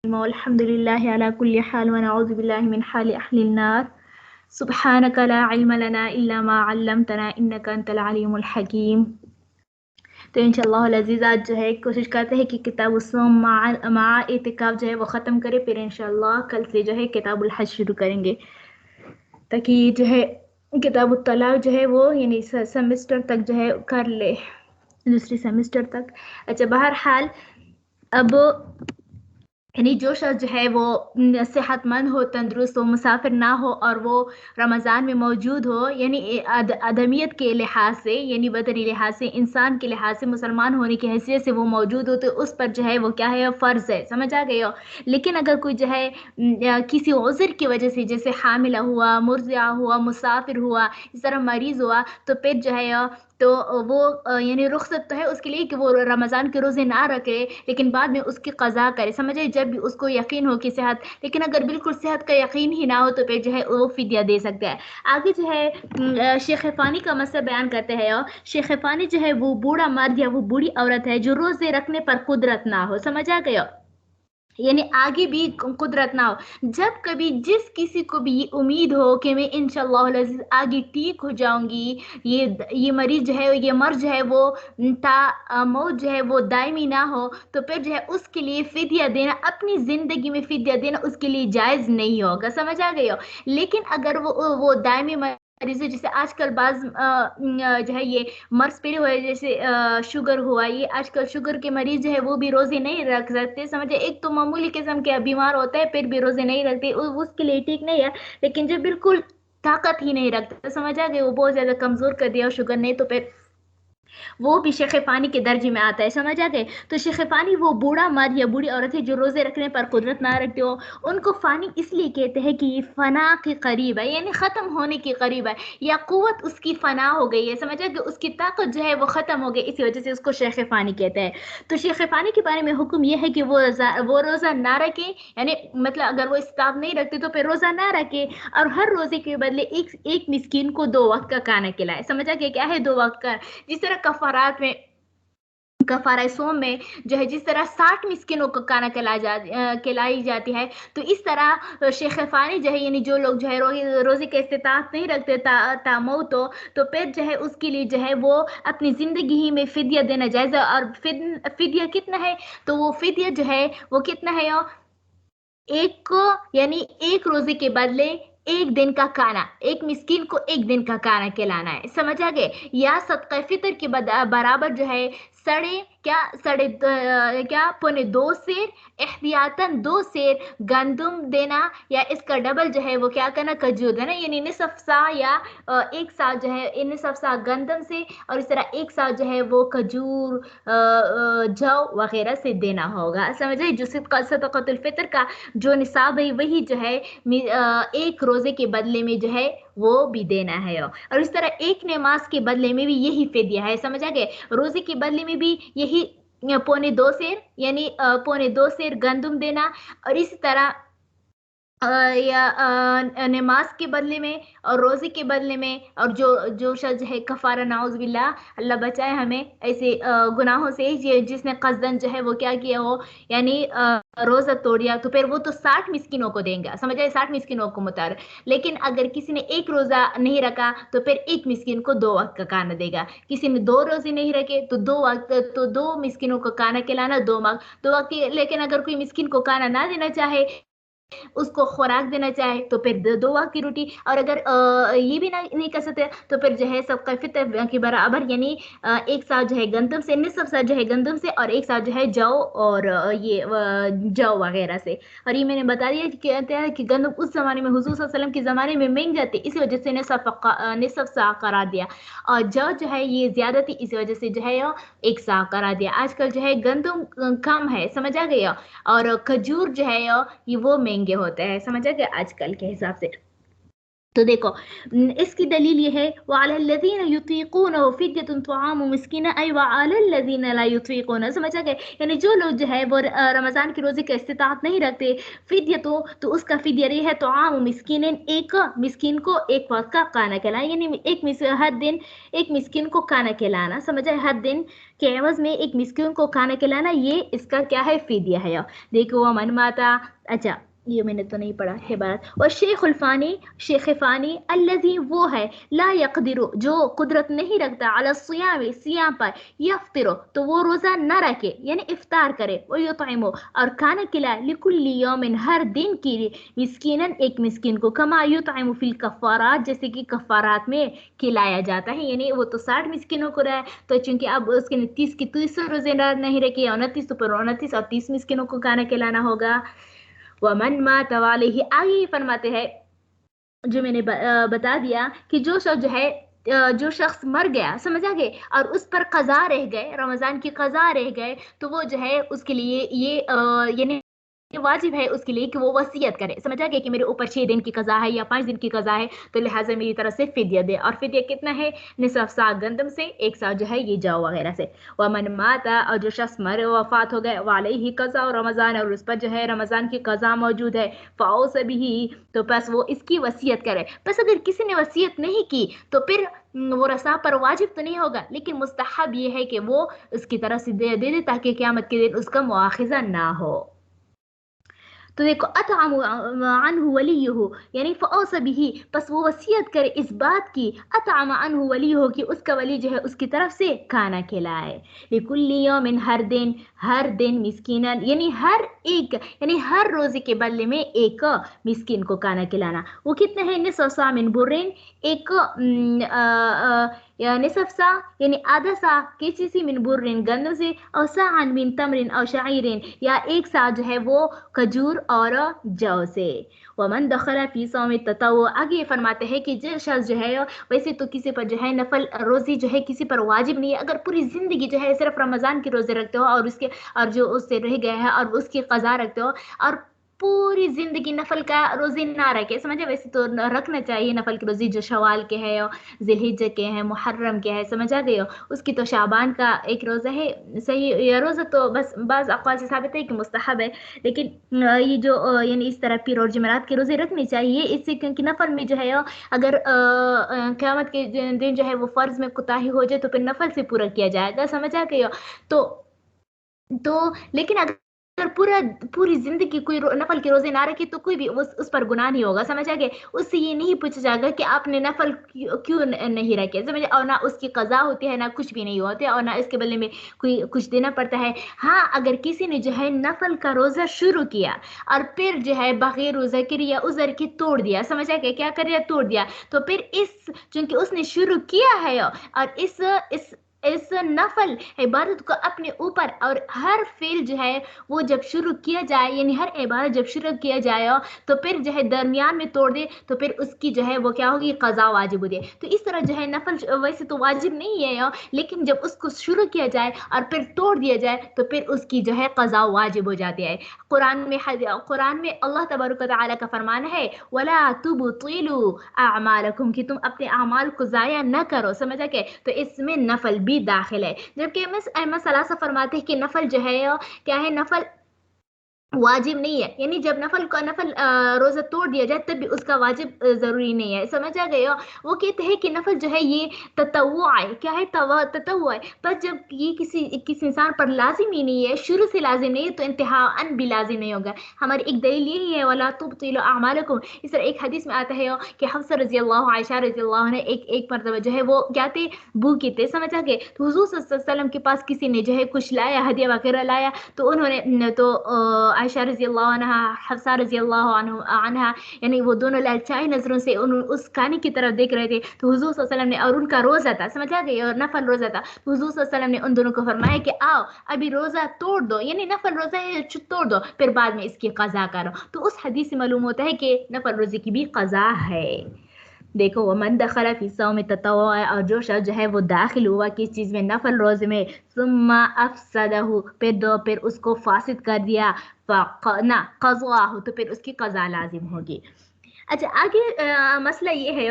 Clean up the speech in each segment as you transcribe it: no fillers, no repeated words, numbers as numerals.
والحمد لله على كل حال ونعوذ بالله من حال أهل النار. سبحانك لا علم لنا إلا ما علمتنا إنك أنت العليم الحكيم. تو انشاءاللہ العزیز آج جو ہے کوشش کرتے ہیں کہ کتاب الصوم مع اعتکاف جو ہے وہ ختم کرے، پھر انشاءاللہ کل سے جو ہے کتاب الحج شروع کریں گے تاکہ جو ہے کتاب الطلاق جو ہے وہ یعنی سیمسٹر تک جو ہے کر لے، دوسری سیمسٹر تک. اچھا بہرحال اب یعنی جو شخص جو ہے وہ صحت مند ہو، تندرست ہو، مسافر نہ ہو اور وہ رمضان میں موجود ہو، یعنی آدمیت کے لحاظ سے یعنی بدنی لحاظ سے، انسان کے لحاظ سے، مسلمان ہونے کی حیثیت سے وہ موجود ہو تو اس پر جو ہے وہ کیا ہے، فرض ہے. سمجھ آ گئی ہو. لیکن اگر کوئی جو ہے کسی عذر کی وجہ سے، جیسے حاملہ ہوا، مرضعہ ہوا، مسافر ہوا، اس طرح مریض ہوا، تو پھر جو ہے تو وہ یعنی رخصت تو ہے اس کے لیے کہ وہ رمضان کے روزے نہ رکھے، لیکن بعد میں اس کی قضا کرے. سمجھے، جب بھی اس کو یقین ہو کہ صحت، لیکن اگر بالکل صحت کا یقین ہی نہ ہو تو پھر جو ہے وہ فدیہ دے سکتا ہے. آگے جو ہے شیخ فانی کا مسئلہ بیان کرتے ہیں. شیخ فانی جو ہے وہ بوڑھا مرد یا وہ بوڑھی عورت ہے جو روزے رکھنے پر قدرت نہ ہو. سمجھ آ گیا، یعنی آگے بھی قدرت نہ ہو. جب کبھی جس کسی کو بھی یہ امید ہو کہ میں انشاءاللہ العزیز آگے ٹھیک ہو جاؤں گی، یہ مریض جو ہے، یہ مرض جو ہے وہ تا موت جو ہے وہ دائمی نہ ہو، تو پھر جو ہے اس کے لیے فدیہ دینا، اپنی زندگی میں فدیہ دینا اس کے لیے جائز نہیں ہوگا. سمجھ آ گئی ہو. لیکن اگر وہ دائمی مریض ہے، جیسے آج کل بعض جو ہے یہ مرض پڑے ہوئے، جیسے شوگر ہوا، یہ آج کل شوگر کے مریض جو ہے وہ بھی روزے نہیں رکھ سکتے. سمجھے، ایک تو معمولی قسم کے بیمار ہوتا ہے پھر بھی روزے نہیں رکھتے، اس کے لیے ٹھیک نہیں ہے. لیکن جو بالکل طاقت ہی نہیں رکھتا، سمجھ آ گئے، وہ بہت زیادہ کمزور کر دیا شوگر نے، تو پھر وہ بھی شیخ فانی کے درجے میں آتا ہے. سمجھ آ گئے. تو شیخ فانی وہ بوڑھا مرد یا بوڑھی عورت ہے جو روزے رکھنے پر قدرت نہ رکھتے ہو. ان کو فانی اس لیے کہتے ہیں کہ یہ فنا کے قریب ہے، یعنی ختم ہونے کے قریب ہے، یا قوت اس کی فنا ہو گئی ہے. سمجھا کہ اس کی طاقت جو ہے وہ ختم ہو گئی، اسی وجہ سے اس کو شیخ فانی کہتے ہیں. تو شیخ فانی کے بارے میں حکم یہ ہے کہ وہ روزہ نہ رکھے، یعنی مطلب اگر وہ استطاعت نہیں رکھتے تو پھر روزہ نہ رکھے، اور ہر روزے کے بدلے ایک مسکین کو 2 وقت کا کھانا کھلائے. سمجھا کہ کیا ہے 2 وقت کا، جس طرح کفارات میں، کفارہ صوم میں جو ہے جس طرح 60 مسکینوں کو کھانا کھلائی جاتی ہے، تو اس طرح شیخ فانی جو ہے یعنی جو لوگ جو ہے روزے کے استطاعت نہیں رکھتے تا موت ہو، تو پھر جو ہے اس کے لیے جو ہے وہ اپنی زندگی ہی میں فدیہ دینا جائز ہے. اور فدیہ کتنا ہے، تو وہ فدیہ جو ہے وہ کتنا ہے، ایک کو یعنی ایک روزے کے بدلے 1 دن کا کھانا، ایک مسکین کو 1 دن کا کھانا کھلانا ہے. سمجھ آ گئے. یا صدقہ فطر کے برابر جو ہے پونے 2 سیر، احتیاطاً 2 سیر گندم دینا، یا اس کا ڈبل جو ہے وہ کیا کرنا، کھجور دینا، یعنی نصف سا یا 1 سا جو ہے نصف سا گندم سے، اور اس طرح 1 سا جو ہے وہ کھجور، جو وغیرہ سے دینا ہوگا. سمجھے، جو صدقۃ الفطر کا جو نصاب ہے وہی جو ہے ایک روزے کے بدلے میں جو ہے وہ بھی دینا ہے. اور اس طرح ایک نماز کے بدلے میں بھی یہی فدیہ ہے. سمجھ آ گئے. روزے کے بدلے میں بھی یہی پونے 2 سیر، یعنی پونے 2 سیر گندم دینا، اور اسی طرح یا نماز کے بدلے میں اور روزے کے بدلے میں. اور جو شخص ہے کفارہ، نعوذ باللہ، اللہ بچائے ہمیں ایسے گناہوں سے، جس نے قصدن جو ہے وہ کیا کیا ہو، یعنی روزہ توڑیا، تو پھر وہ تو 60 مسکینوں کو دیں گا. سمجھ آئے، 60 مسکینوں کو متعلق. لیکن اگر کسی نے 1 روزہ نہیں رکھا تو پھر 1 مسکین کو 2 وقت کا کھانا دے گا. کسی نے 2 روزے نہیں رکھے تو 2 وقت، تو 2 مسکینوں کو کھانا کھلانا 2 وقت. لیکن اگر کوئی مسکین کو کھانا نہ دینا چاہے، اس کو خوراک دینا چاہے، تو پھر 2 وقت کی روٹی. اور اگر یہ بھی نہیں کر سکتے تو پھر جو ہے صدقہ فطر کے برابر، یعنی 1 سا جو ہے گندم سے، نصف سا جو ہے گندم سے، اور 1 سا جو ہے جو اور یہ جو وغیرہ سے. اور یہ میں نے بتا دیا کہ کہتے ہیں کہ گندم اس زمانے میں، حضور صلی اللہ علیہ وسلم کے زمانے میں مہنگ جاتی، اسی وجہ سے نصف سا قرار دیا. اور جو ہے یہ زیادہ تھی، اسی وجہ سے جو ہے 1 سا قرار دیا. آج کل جو ہے گندم کم ہے. سمجھ آ گیا. اور کھجور جو ہے یہ وہ مہنگے ہوتے ہیں. سمجھا کہ آج کل کے حساب سے. تو دیکھو اس کی دلیل یہ ہے وعلی الذین یطیقون فدیۃ طعام مسکین ای وعلی الذین لا یطیقون، سمجھا گیا؟ یعنی جو لوگ جو ہے وہ رمضان کے روزے کا استطاعت نہیں رکھتے، فدیہ تو اس کا فدیہ یہ ہے طعام مسکین، ایک مسکین کو ایک وقت کا کھانا کھلانا، یعنی ہر دن ایک مسکین کو کھانا کھلانا، سمجھا؟ ہر دن کے عوض میں ایک مسکین کو کھانا کھلانا، یہ اس کا کیا ہے؟ فدیہ ہے۔ دیکھو ومن ماتا، اچھا یہ میں نے تو نہیں پڑھا ہے بات، اور شیخ الفانی، شیخ فانی الذی وہ ہے لا یقدر جو قدرت نہیں رکھتا علی الصیام صیام پر، یفطر تو وہ روزہ نہ رکھے یعنی افطار کرے، ویطعم اور کھانا کھلائے لکل یوم ہر دن کی مسکینا ایک مسکین کو، کما یطعم فی الکفارات جیسے کہ کفارات میں کھلایا جاتا ہے، یعنی وہ تو 60 مسکینوں کو رہا ہے، تو چونکہ اب اس کے 30 کی 30 روزے نہیں رکھے، 29 تو پر 29 اور 30 مسکینوں کو کھانا کھلانا ہوگا۔ ومن مات علیہ، آگے فرماتے ہیں جو میں نے بتا دیا کہ جو شخص جو ہے جو شخص مر گیا، سمجھا گئے، اور اس پر قضا رہ گئے، رمضان کی قضا رہ گئے، تو وہ جو ہے اس کے لیے یہ یعنی واجب ہے اس کے لیے کہ وہ وصیت کرے، سمجھا گیا کہ میرے اوپر 6 دن کی قضا ہے یا 5 دن کی قضا ہے، تو لہٰذا میری طرف سے فدیہ دے، اور فدیہ کتنا ہے؟ نصف سا گندم سے، 1 سا جو ہے یہ جو وغیرہ سے۔ ومن مات اور جو شخص مرے وفات ہو گئے، وعلیہ قضاء رمضان اور اس پر جو ہے رمضان کی قضا موجود ہے، فاوصى به تو بس وہ اس کی وصیت کرے۔ بس اگر کسی نے وصیت نہیں کی تو پھر وہ رسا پر واجب تو نہیں ہوگا، لیکن مستحب یہ ہے کہ وہ اس کی طرف سے دے دے تاکہ قیامت کے دن اس کا مواخذہ نہ ہو۔ تو دیکھو اطعم عنہ ولیہ یعنی فاوصى به، پس وہ وصیت کرے اس بات کی، اطعم عنہ ولیہ کہ اس کا ولی جو ہے اس کی طرف سے کھانا کھلائے، لکل یوم ہر دن مسکینا یعنی ہر ایک یعنی ہر روزے کے بدلے میں ایک مسکین کو کھانا کھلانا، وہ کتنے ہیں؟ نصف سا من برین، ایک یا نصف سا یعنی آدھا سا کسی سی من برین گندم سے، اور ساعا من تمرین اور شعیرین یا 1 سا جو ہے وہ کھجور اور جو سے۔ ومن دخل فی صوم التطوع، آگے یہ فرماتے ہیں کہ جو شخص جو ہے ویسے تو کسی پر جو ہے نفل روزی جو ہے کسی پر واجب نہیں ہے، اگر پوری زندگی جو ہے صرف رمضان کے روزے رکھتے ہو اور جو اس سے رہ گئے ہیں اور اس کی قضا رکھتے ہو، اور پوری زندگی نفل کا روزی نہ رکھے، سمجھے؟ ویسے تو رکھنا چاہیے نفل کی روزی، جو شوال کے ہے ذی الحجہ کے ہیں محرم کے ہے، سمجھا گئے ہو؟ اس کی تو شعبان کا ایک روزہ ہے، صحیح یہ روزہ تو بس بعض اقوال سے ثابت ہے کہ مستحب ہے، لیکن یہ جو یعنی اس طرح پیر اور جمعرات کے روزے رکھنے چاہیے، اس سے کیونکہ نفل میں جو ہے اگر قیامت کے دن جو ہے وہ فرض میں کوتاہی ہو جائے تو پھر نفل سے پورا کیا جائے گا، سمجھا گئے ہو؟ تو لیکن اگر پوری زندگی کوئی نفل کے روزے نہ رکھے تو کوئی بھی اس پر گناہ نہیں ہوگا، سمجھا گیا؟ اس سے یہ نہیں پوچھا جائے گا کہ آپ نے نفل کیوں نہیں رکھے، سمجھے؟ اور نہ اس کی قضا ہوتی ہے، نہ کچھ بھی نہیں ہوتے، اور نہ اس کے بدلے میں کوئی کچھ دینا پڑتا ہے۔ ہاں اگر کسی نے جو ہے نفل کا روزہ شروع کیا اور پھر جو ہے بغیر ذکر یا عذر کے توڑ دیا، سمجھا گیا؟ کیا کر دیا؟ توڑ دیا، تو پھر چونکہ اس نے شروع کیا ہے اور اس نفل عبادت کو اپنے اوپر، اور ہر فعل جو ہے وہ جب شروع کیا جائے یعنی ہر عبادت جب شروع کیا جائے تو پھر جو ہے درمیان میں توڑ دے تو پھر اس کی جو ہے وہ کیا ہوگی؟ قضا واجب ہو دے۔ تو اس طرح جو ہے نفل ویسے تو واجب نہیں ہے لیکن جب اس کو شروع کیا جائے اور پھر توڑ دیا جائے تو پھر اس کی جو ہے قضا واجب ہو جاتی ہے۔ قرآن میں اللہ تبارک و تعالیٰ کا فرمان ہے وَلَا تُبْطِلُوا أَعْمَالَكُمْ کہ تم اپنے اعمال کو ضائع نہ کرو، سمجھا کہ؟ تو اس میں نفل بھی داخل ہے، جبکہ مس احمد ثلاثہ فرماتے ہیں کہ نفل جو ہے کیا ہے؟ نفل واجب نہیں ہے، یعنی جب نفل روزہ توڑ دیا جائے تب بھی اس کا واجب ضروری نہیں ہے، سمجھا گئے ہو؟ وہ کہتے ہیں کہ نفل جو ہے یہ تطوع ہے، کیا ہے؟ تطوع ہے، پر جب یہ کسی انسان پر لازم ہی نہیں ہے، شروع سے لازم نہیں ہے، تو انتہاءً بھی لازم نہیں ہوگا۔ ہماری ایک دلیل یہی ہے وَلَا تُبْطِلُوا أَعْمَالَكُمْ، اس طرح ایک حدیث میں آتا ہے کہ حفصہ رضی اللہ عائشہ رضی اللہ عنہ ایک مرتبہ جو ہے وہ کیا تھے؟ بھوکے تھے، سمجھا گئے؟ تو حضور صلی اللہ علیہ وسلم کے پاس کسی نے جو ہے کچھ لایا، ہدیہ وغیرہ لایا، تو انہوں نے تو عائشہ رضی اللہ عنہ حفصہ رضی اللہ عنہ یعنی وہ دونوں لالچائی نظروں سے اس کھانے کی طرف دیکھ رہے تھے، تو حضور صلی اللہ علیہ وسلم نے، اور ان کا روزہ تھا، سمجھا گئے؟ اور نفل روزہ تھا، تو حضور صلی اللہ علیہ وسلم نے ان دونوں کو فرمایا کہ آؤ ابھی روزہ توڑ دو، یعنی نفل روزہ ہے توڑ دو، پھر بعد میں اس کی قضا کرو۔ تو اس حدیث سے معلوم ہوتا ہے کہ نفل روزے کی بھی قضا ہے۔ دیکھو ومن دخل فی صوم التطوع اور جو شخص جو ہے وہ داخل ہوا کس چیز میں؟ نفل روزے میں، ثم افسدہ پھر اس کو فاسد کر دیا، قضاہ تو پھر اس کی قضا لازم ہوگی۔ اچھا آگے مسئلہ یہ ہے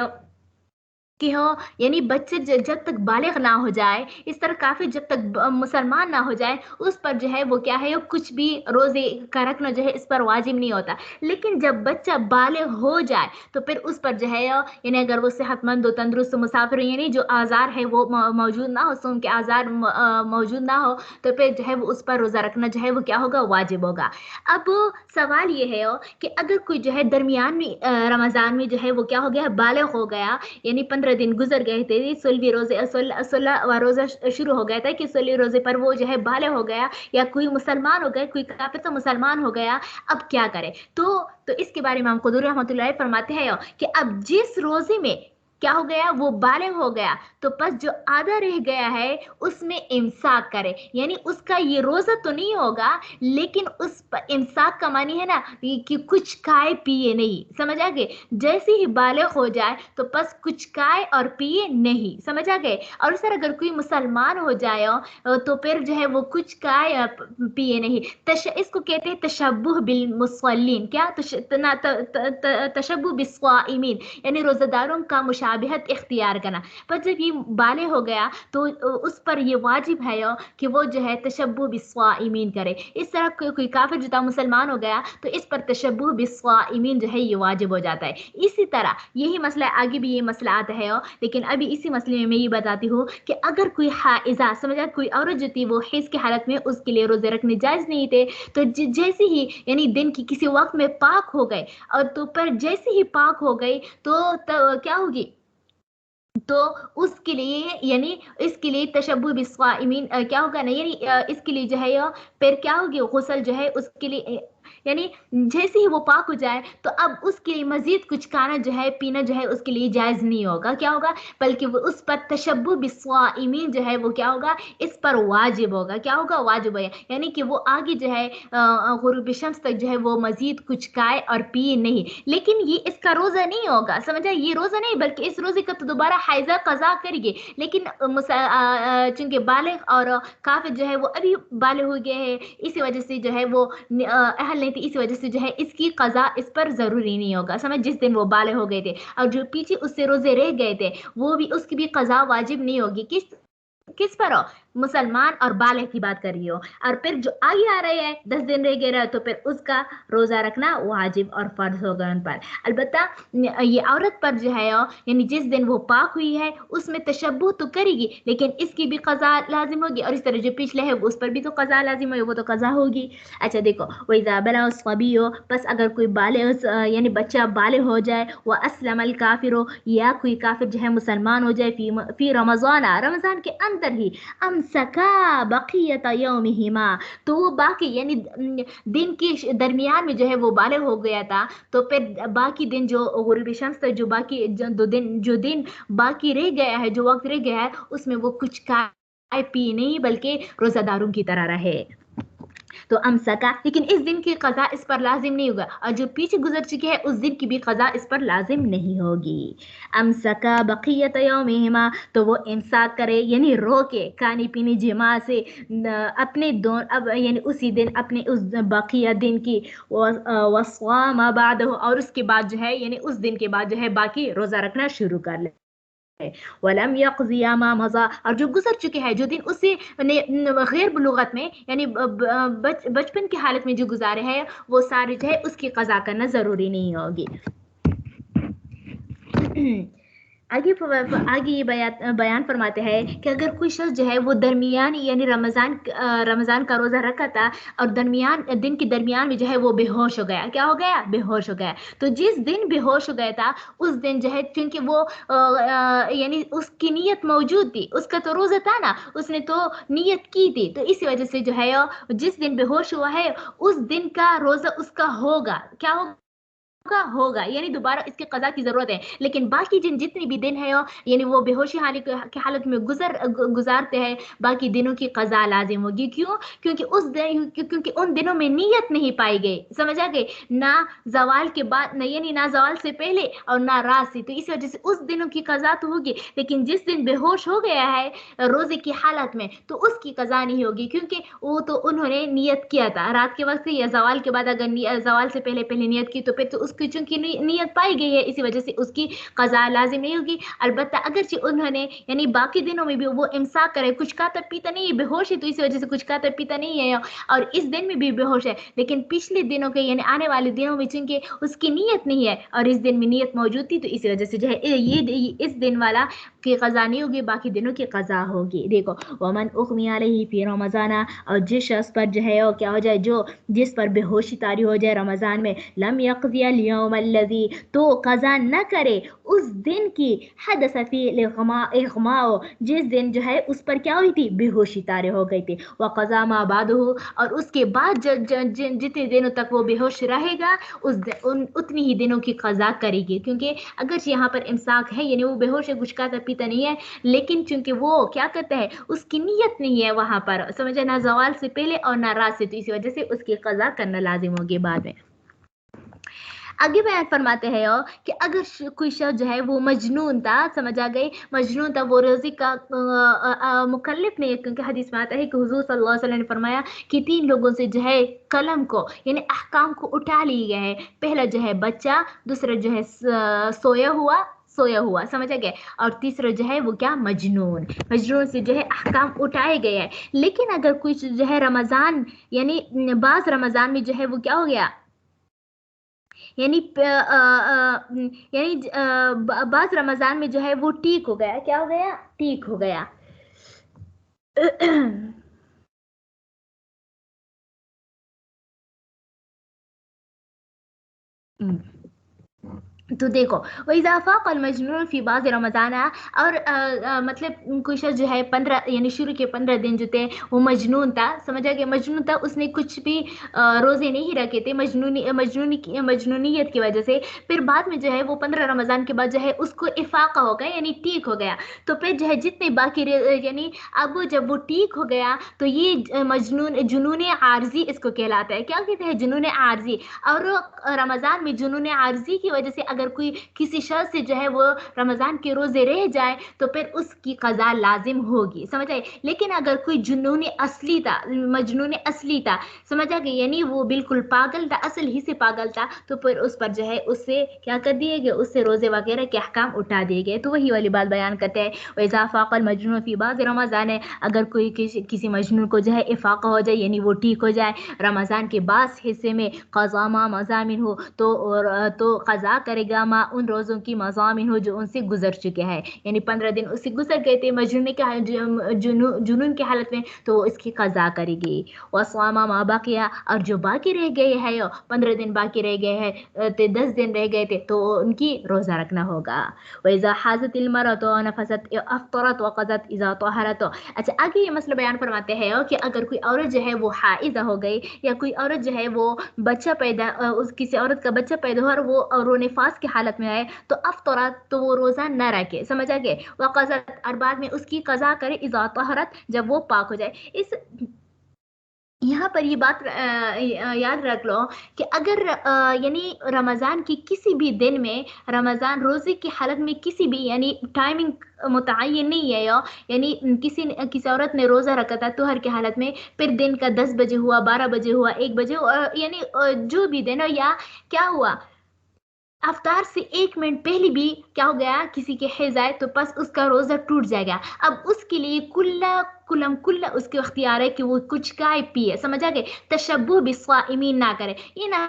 کہ ہو یعنی بچے جب تک بالغ نہ ہو جائے، اس طرح کافر جب تک مسلمان نہ ہو جائے، اس پر جو ہے وہ کیا ہے کچھ بھی روزے کا رکھنا جو ہے اس پر واجب نہیں ہوتا. لیکن جب بچہ بالغ ہو جائے تو پھر اس پر جو ہے یعنی اگر وہ صحت مند ہو، تندرست مسافر ہو، یعنی جو آزار ہے وہ موجود نہ ہو، سوم کے آزار موجود نہ ہو، تو پھر جو ہے وہ اس پر روزہ رکھنا جو ہے وہ کیا ہوگا، واجب ہوگا. اب سوال یہ ہے کہ اگر کوئی جو ہے درمیان میں رمضان میں جو ہے وہ کیا ہو گیا، بالغ ہو گیا، یعنی 15 دن گزر گئے تھے، 16 روزے 16واں روزہ شروع ہو گیا تھا کہ 16 روزے پر وہ جو ہے بالغ ہو گیا، یا کوئی مسلمان ہو گیا، کوئی کافر تو مسلمان ہو گیا، اب کیا کرے؟ تو اس کے بارے میں ہم قدور رحمۃ اللہ فرماتے ہیں کہ اب جس روزے میں کیا ہو گیا، وہ بالغ ہو گیا، تو پس جو آدھا رہ گیا ہے اس میں امساک کرے. یعنی اس کا یہ روزہ تو نہیں ہوگا، لیکن اس پر امساک کا معنی ہے نا کہ کچھ کھائے پیے نہیں، سمجھ آ گئے؟ جیسے ہی بالغ ہو جائے تو بس کچھ کھائے اور پیے نہیں، سمجھ آ گئے؟ اور اس طرح اگر کوئی مسلمان ہو جائے تو پھر جو ہے وہ کچھ کھائے پیے نہیں. اس کو کہتے ہیں تشبہ بالمصلین. کیا؟ تشبہ بالصائمین، یعنی روزہ داروں کا مشابہت اختیار کرنا. پر جب یہ بالغ ہو گیا تو اس پر یہ واجب ہے کہ وہ جو ہے تشبہ بالصائمین کرے. اس طرح کوئی کافر جو تھا مسلمان ہو گیا تو اس پر تشبہ بالصائمین جو ہے یہ واجب ہو جاتا ہے. اسی طرح یہی مسئلہ آگے بھی یہ مسئلہ آتا ہے، لیکن ابھی اسی مسئلے میں یہ بتاتی ہوں کہ اگر کوئی حائضہ، سمجھا، کوئی عورت جو تھی وہ حیض کی حالت میں، اس کے لیے روزے رکھنے جائز نہیں تھے، تو جیسے ہی یعنی دن کی کسی وقت میں پاک ہو گئے، اور تو پر جیسے ہی پاک ہو گئی تو کیا ہوگی، تو اس کے لیے یعنی اس کے لیے تشبہ بالصائمین کیا ہوگا نا، یعنی اس کے لیے جو ہے پھر کیا ہوگی، غسل جو ہے اس کے لیے یعنی جیسے ہی وہ پاک ہو جائے تو اب اس کے لیے مزید کچھ کھانا جو ہے، پینا جو ہے اس کے لیے جائز نہیں ہوگا. کیا ہوگا؟ بلکہ وہ اس پر تشبہ بالصائمین جو ہے وہ کیا ہوگا، اس پر واجب ہوگا. کیا ہوگا؟ واجب ہوگا. یعنی کہ وہ آگے جو ہے غروب شمس تک جو ہے وہ مزید کچھ کھائے اور پیے نہیں. لیکن یہ اس کا روزہ نہیں ہوگا، سمجھا، یہ روزہ نہیں، بلکہ اس روزے کا تو دوبارہ حائضہ قضا کرے گی. لیکن چونکہ بالغ اور کافر جو ہے وہ ابھی بالغ ہو گئے ہیں، اسی وجہ سے جو ہے وہ اہل نہیں تھی، اسی وجہ سے جو ہے اس کی قضا اس پر ضروری نہیں ہوگا. سمجھ، جس دن وہ بالغ ہو گئے تھے، اور جو پیچھے اس سے روزے رہ گئے تھے وہ بھی، اس کی بھی قضا واجب نہیں ہوگی. کس پر ہو؟ مسلمان اور بالغ کی بات کر رہی ہو. اور پھر جو آگے آ رہے ہیں 10 دن رہ گئے رہے تو پھر اس کا روزہ رکھنا واجب اور فرض ہوگا ان پر. البتہ یہ عورت پر جو ہے یعنی جس دن وہ پاک ہوئی ہے اس میں تشبہ تو کرے گی، لیکن اس کی بھی قضا لازم ہوگی، اور اس طرح جو پچھلے ہے اس پر بھی تو قضا لازم ہوگی، وہ تو قضا ہوگی. اچھا دیکھو، وَإِذَا بَلَغَ الصَّبِيُّ، بس اگر کوئی بالغ یعنی بچہ بالغ ہو جائے، وَأَسْلَمَ الْكَافِرُ، یا کوئی کافر جو ہے مسلمان ہو جائے، فی رمضان، رمضان کے اندر ہی، امسکا بقیت یومہما، تو وہ باقی یعنی دن کے درمیان میں جو ہے وہ بالغ ہو گیا تھا، تو پھر باقی دن جو غروب شمس تک جو باقی جو دن باقی رہ گیا ہے، جو وقت رہ گیا ہے، اس میں وہ کچھ کھائے پی نہیں، بلکہ روزہ داروں کی طرح رہے. تو امسکا، لیکن اس دن کی قضا اس پر لازم نہیں ہوگا، اور جو پیچھے گزر چکے ہیں اس دن کی بھی قضا اس پر لازم نہیں ہوگی. امسکا بقیت یومہما، تو وہ امساک کرے یعنی روکے کھانے پینے جماع سے اپنے یعنی اسی دن اپنے اس بقیہ دن کی، وصام بعدہ، اور اس کے بعد جو ہے یعنی اس دن کے بعد جو ہے باقی روزہ رکھنا شروع کر لے. وَلَمْ يَقْضِيَ مَا مَضَى، اور جو گزر چکے ہیں، جو دن اس سے غیر بلوغت میں یعنی بچپن کی حالت میں جو گزارے ہیں، وہ سارے جو ہے اس کی قضا کرنا ضروری نہیں ہوگی. آگے یہ بیان فرماتے ہیں کہ اگر کوئی شخص جو ہے وہ درمیان یعنی رمضان کا روزہ رکھا تھا، اور دن کے درمیان میں جو ہے وہ بے ہوش ہو گیا. کیا ہو گیا؟ بے ہوش ہو گیا. تو جس دن بے ہوش ہو گیا تھا اس دن جو ہے کیونکہ وہ یعنی اس کی نیت موجود تھی، اس کا تو روزہ تھا نا، اس نے تو نیت کی تھی، تو اسی وجہ سے جو ہے جس دن بے ہوش ہوا ہے اس دن کا روزہ اس کا ہوگا. کیا ہوگا یعنی دوبارہ اس کی قضا کی ضرورت ہے. لیکن باقی جتنے بھی دن ہے یعنی وہ بے ہوشی کی حالت میں گزارتے ہیں، باقی دنوں کی قضا لازم ہوگی. کیوں؟ کیونکہ ان دنوں میں نیت نہیں پائی گئی، سمجھا گئے، نہ زوال کے بعد، یعنی نہ زوال سے پہلے اور نہ رات سے، تو اس وجہ سے اس دنوں کی قضا تو ہوگی. لیکن جس دن بے ہوش ہو گیا ہے روزے کی حالت میں تو اس کی قضا نہیں ہوگی، کیونکہ وہ تو انہوں نے نیت کیا تھا رات کے وقت یا زوال کے بعد، اگر زوال سے پہلے نیت کی تو پھر تو اس उसकी चूंकि नीयत पाई गई है इसी वजह से उसकी क़ज़ा लाजिम नहीं होगी। अलबत्ता अगरचे उन्होंने यानी बाकी दिनों में भी वो इमसाक करे, कुछ खाता पीता नहीं है, बेहोश है तो इसी वजह से कुछ खाता पीता नहीं है और इस दिन में भी बेहोश है, लेकिन पिछले दिनों के यानी आने वाले दिनों में चूंकि उसकी नीयत नहीं है और इस दिन में नीयत मौजूद थी तो इसी वजह से जो है ये इस दिन वाला की क़ज़ा नहीं होगी, बाकी दिनों की क़ज़ा होगी। देखो वमन उग़मी अलैहि फी रमज़ाना, और जिस शख्स पर जो है क्या हो जाए, जो जिस पर बेहोशी तारी हो जाए रमज़ान में, लम यक़ज़ी अल-यौम अल्लज़ी, तो क़ज़ा न करे उस दिन की, हदस फ़ीहि इग़मा, जिस दिन जो है उस पर क्या हुई थी, बेहोशी तारे हो गई थी। व क़ज़ा मा बादहु, और उसके बाद जितने दिनों तक वो बेहोश रहेगा उतनी ही दिनों की क़ज़ा करेगी, क्योंकि अगर यहाँ पर इमसाक है यानी वो बेहोश है, कुछ खाता पीता नहीं है, लेकिन चूंकि वो क्या करता है, उसकी नीयत नहीं है वहाँ पर, समझे ना, ज़वाल से पहले और ना रात से, तो इसी वजह से उसकी क़ज़ा करना लाजिम होगी बाद में। आगे बयान फरमाते हैं कि अगर कोई शख्स जो है वो मजनून था, समझ आ गई, मजनून था, वो रोज़े का मुकल्लिफ नहीं है, क्योंकि हदीस में आता है कि हुज़ूर सल्लल्लाहु अलैहि वसल्लम ने फरमाया कि 3 लोगों से जो है कलम को यानी अहकाम को उठा लिए गए हैं। पहला जो है बच्चा, दूसरा जो है सोया हुआ, समझ आ गया, और तीसरा जो है वो क्या, मजनून से जो है अहकाम उठाए गए हैं। लेकिन अगर कुछ जो है रमज़ान यानी बाज़ रमज़ान में जो है वो क्या हो गया, यानी बाज़ रमज़ान में जो है वो ठीक हो गया, क्या हो गया, ठीक हो गया। तो देखो वइज़ा फ़ाक़ल मजनून फ़ी बाज़ रमज़ाना, और मतलब कोई शख्स जो है 15 यानी शुरू के 15 दिन जो थे वो मजनून था, समझ आ गया, मजनून था, उसने कुछ भी रोज़े नहीं रखे थे मजनूनियत की वजह से। फिर बाद में जो है वो 15 रमज़ान के बाद जो है उसको इफ़ाक़ा हो गया यानी ठीक हो गया, तो फिर जो है जितने बाकी यानी अब जब वो ठीक हो गया तो ये जुनून आर्ज़ी इसको कहलाता है। क्या कहते हैं, जुनून आर्ज़ी। और रमज़ान में जुनून आर्ज़ी की वजह से अगर कोई किसी शख्स से जो है वो रमज़ान के रोज़े रह जाए तो फिर उसकी क़ज़ा लाजिम होगी, समझ आए। लेकिन अगर कोई जुनून असली था, मजनून असली था, समझ आ गई, यानी वो बिल्कुल पागल था, असल ही से पागल था, तो फिर उस पर जो है उससे क्या कर दिए गए, उससे रोज़े वगैरह के अहकाम उठा दिए गए। तो वही वाली बात बयान करते हैं, वइज़ा फ़ाक़ल मजनून फ़ी बाज़ रमज़ान है, अगर कोई किसी मजनून को जो है इफ़ाक़ा हो जाए यानी वो ठीक हो जाए रमज़ान के बाद हिस्से में, क़ज़ा मा मज़ामिन हो, तो क़ज़ा करेगा मा उन रोज़ों की मज़ामिन हो जो उनसे गुजर चुके हैं, यानी 15 दिन उससे गुजर गए थे जुनून की हालत में, तो वो इसकी क़ज़ा करेगी। वस्वामा मा बाक़िया, और जो बाकी रह गए हैं 15 दिन बाकी रह गए हैं, 10 दिन रह गए थे, तो उनकी रोज़ा रखना होगा। वइज़ा हाज़तिल मरअतु नफ़सत अफ़्तरत व क़ज़त इज़ा तहरत। अच्छा आगे ये मसला बयान फरमाते हैं कि अगर कोई औरत जो है वो हाइज़ा हो गई, या कोई औरत जो है वो बच्चा पैदा किसी औरत का बच्चा पैदा हुआ और वो निफास की हालत में आए, तो अफ़्तरत, तो वो रोज़ा न रखे, समझ आ गए, व क़ज़त, और बाद में उसकी क़ज़ा करे इज़ा तहरत, जब वो पाक हो जाए। इस यहाँ पर ये बात याद रख लो कि अगर यानी रमज़ान की किसी भी दिन में, रमज़ान रोज़े की हालत में किसी भी यानी टाइमिंग मुतय्यन नहीं है, यानी किसी औरत ने रोज़ा रखा था तुहर की हालत में, फिर दिन का 10 बजे हुआ, 12 बजे हुआ, 1 बजे यानी जो भी दिन हो, या क्या हुआ, अफ्तार से 1 मिनट पहले भी क्या हो गया, किसी के हैज़ आए, तो बस उसका रोज़ा टूट जाएगा। अब उसके लिए कुल्ला उसके इख्तियार है कि वो कुछ खाए पिए, समझ आ गए, तशब्बुह बिस्वाइमीन ना करे, ये ना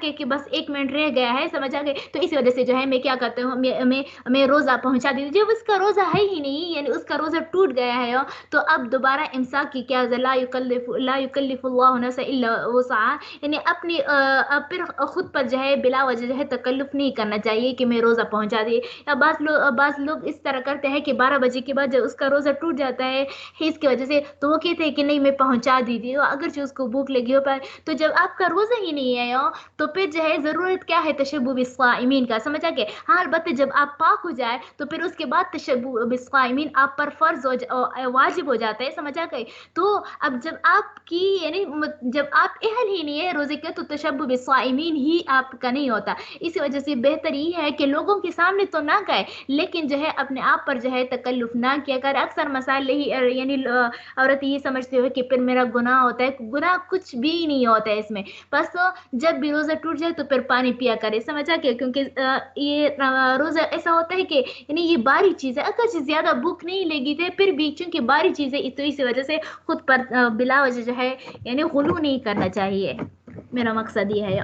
कि बस 1 मिनट रह गया है, समझ आ गए, तो इस वजह से जो है मैं क्या करती हूँ, मैं रोज़ा पहुँचा देती हूँ, जब उसका रोज़ा है ही नहीं, यानी उसका रोज़ा टूट गया है, तो अब दोबारा इमसाक की क्या, ला युकल्लिफुल्लाहु नफ्सन इल्ला वुसअहा, यानी अपनी अब फिर खुद पर जो है बिला वजह जो है तकल्लुफ़ नहीं करना चाहिए कि मैं रोज़ा पहुँचा दी। या बाज़ लोग इस तरह करते हैं कि 12 बजे के बाद जब उसका रोज़ा टूट जाता है हैज़ की वजह से, तो वो कहते हैं कि नहीं मैं पहुँचा दी थी, अगरचे उसको भूख लगी हो, पर तो जब आपका रोज़ा ही नहीं है तो फिर जो है ज़रूरत क्या है तशब्बुह बिस्साइमीन का, समझ आ गए। हाँ अलबत्ता जब आप पाक हो जाए तो फिर उसके बाद तशब्बुह बिस्साइमीन आप पर फ़र्ज़ वाजिब हो जाता है, समझ आ गए। तो अब जब आपकी यानी जब आप अहल ही नहीं है रोज़े के, तो तशब्बुह बिस्साइमीन ही आपका नहीं होता। इसी वजह से बेहतर ये है कि लोगों के सामने तो ना कहे, लेकिन जो है अपने आप पर जो है तकल्लुफ़ ना किया कर। अक्सर मसाइल ही यानी औरत ये समझती है कि फिर मेरा गुनाह होता है, गुनाह कुछ भी नहीं होता है इसमें, बस जब भी रोज़ा روزہ ٹوٹ جائے تو پھر پانی پیا کرے، سمجھا کہ کیونکہ یہ روزہ ایسا ہوتا ہے کہ یعنی یہ باری چیز ہے، اگر زیادہ بھوک نہیں لگی تھے پھر بھی چونکہ باری چیز ہے تو اسی وجہ سے خود پر بلا وجہ جو ہے یعنی غلو نہیں کرنا چاہیے، میرا مقصد یہ ہے۔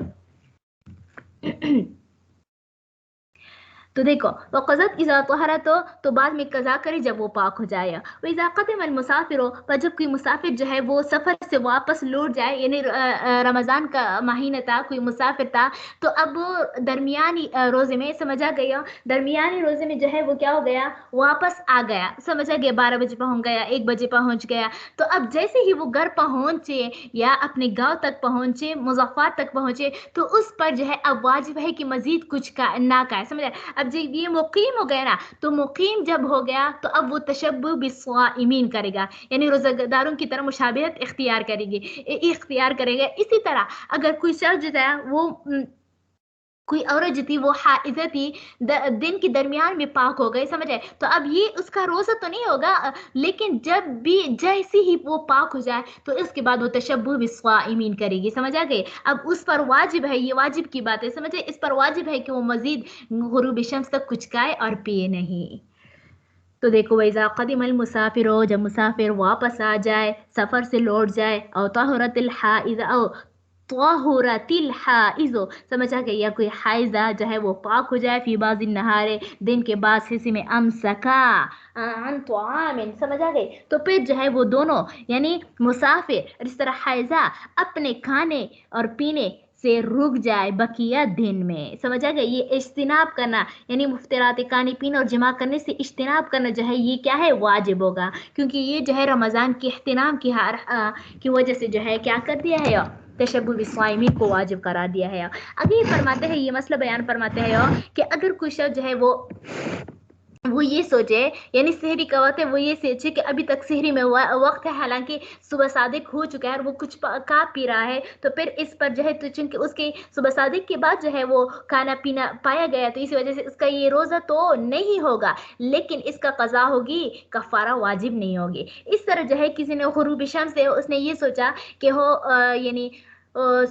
تو دیکھو وقضت اذا طہرت تو بعد میں قضا کرے جب وہ پاک ہو جائے، واذا قدم المسافر پر جب کوئی مسافر جو ہے وہ سفر سے واپس لوٹ جائے، یعنی رمضان کا مہینہ تھا، کوئی مسافر تھا تو اب درمیانی روزے میں سمجھا گیا، درمیانی روزے میں جو ہے وہ کیا ہو گیا، واپس آ گیا، سمجھا گیا 12 بجے پہنچ گیا، 1 بجے پہنچ گیا، تو اب جیسے ہی وہ گھر پہنچے یا اپنے گاؤں تک پہنچے، مضافات تک پہنچے، تو اس پر جو ہے اب واجب ہے کہ مزید کچھ نہ کھائے، سمجھا۔ اب جب یہ مقیم ہو گیا نا، تو مقیم جب ہو گیا تو اب وہ تشبہ بالصائمین کرے گا، یعنی روزہ داروں کی طرح مشابہت اختیار کرے گا۔ اسی طرح اگر کوئی شخص جو ہے وہ کوئی عورت جو تھی وہ حائضہ تھی، دن کے درمیان میں پاک ہو گئی، سمجھے، تو اب یہ اس کا روزہ تو نہیں ہوگا، لیکن جب بھی جیسے ہی وہ پاک ہو جائے تو اس کے بعد وہ تشبہ بالصائمین کرے گی، سمجھا گئے۔ اب اس پر واجب ہے، یہ واجب کی بات ہے، سمجھے، اس پر واجب ہے کہ وہ مزید غروب شمس تک کچھ کھائے اور پیے نہیں۔ تو دیکھو وَإِذَا قَدِمَ الْمُسَافِرُ جب مسافر واپس آ جائے، سفر سے لوٹ جائے، او طہرت الحائض او طہرت الحائض، سمجھا کہ یا کوئی حائضہ جو ہے وہ پاک ہو جائے، فی بعض النہار دن کے بعض حصے میں، امسکا عن طعام، سمجھا گئے، تو پھر جو ہے وہ دونوں یعنی مسافر اس طرح حائضہ اپنے کھانے اور پینے سے رک جائے بقیہ دن میں، سمجھا گیا۔ یہ اجتناب کرنا یعنی مفترات کھانے پینے اور جمع کرنے سے اجتناب کرنا جو ہے یہ کیا ہے، واجب ہوگا، کیونکہ یہ جو ہے رمضان کے اہتمام کی وجہ سے جو ہے کیا کر دیا ہے، تشبہ بالصائمین کو واجب قرار دیا ہے۔ اگر یہ فرماتے ہیں، یہ مسئلہ بیان فرماتے ہیں کہ اگر کوئی شخص جو ہے وہ یہ سوچے، یعنی سحری کا وقت ہے، وہ یہ سوچے کہ ابھی تک سحری میں وقت ہے، حالانکہ صبح صادق ہو چکا ہے اور وہ کچھ کھا پی رہا ہے، تو پھر اس پر جو ہے تو چونکہ اس کے صبح صادق کے بعد جو ہے وہ کھانا پینا پایا گیا، تو اسی وجہ سے اس کا یہ روزہ تو نہیں ہوگا، لیکن اس کا قضا ہوگی، کفارہ واجب نہیں ہوگی۔ اس طرح جو ہے کسی نے غروب شمس سے اس نے یہ سوچا کہ یعنی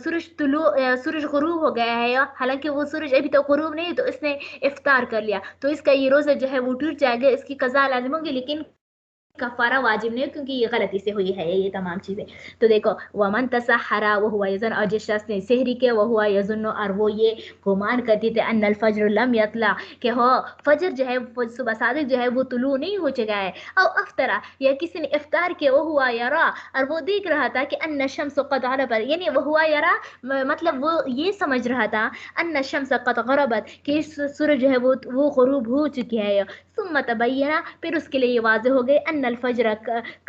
سورج غروب ہو گیا ہے، حالانکہ وہ سورج ابھی تک غروب نہیں، تو اس نے افطار کر لیا، تو اس کا یہ روزہ جو ہے وہ ٹوٹ جائے گا، اس کی قضا لازم ہوگی، لیکن کفارہ واجب نہیں، کیونکہ یہ غلطی سے ہوئی ہے یہ تمام چیزیں۔ تو دیکھو ومن تسحر وهو يظن، اور جس شخص نے سحری کے وهو يظن اور وہ یہ گمان کرتی تھے ان الفجر لم يطلع کہ فجر جو ہے صبح صادق جو ہے وہ طلوع نہیں ہو چکا ہے، او افطرا یا کسی نے افطار کیا وهو يرى اور وہ دیکھ رہا تھا کہ ان الشمس قد غربت، یعنی وهو يرى مطلب وہ یہ سمجھ رہا تھا ان الشمس قد غربت کہ سورج جو ہے وہ غروب ہو چکی ہے، ثم تبین پھر اس کے لیے یہ واضح ہو گئے ان الفجر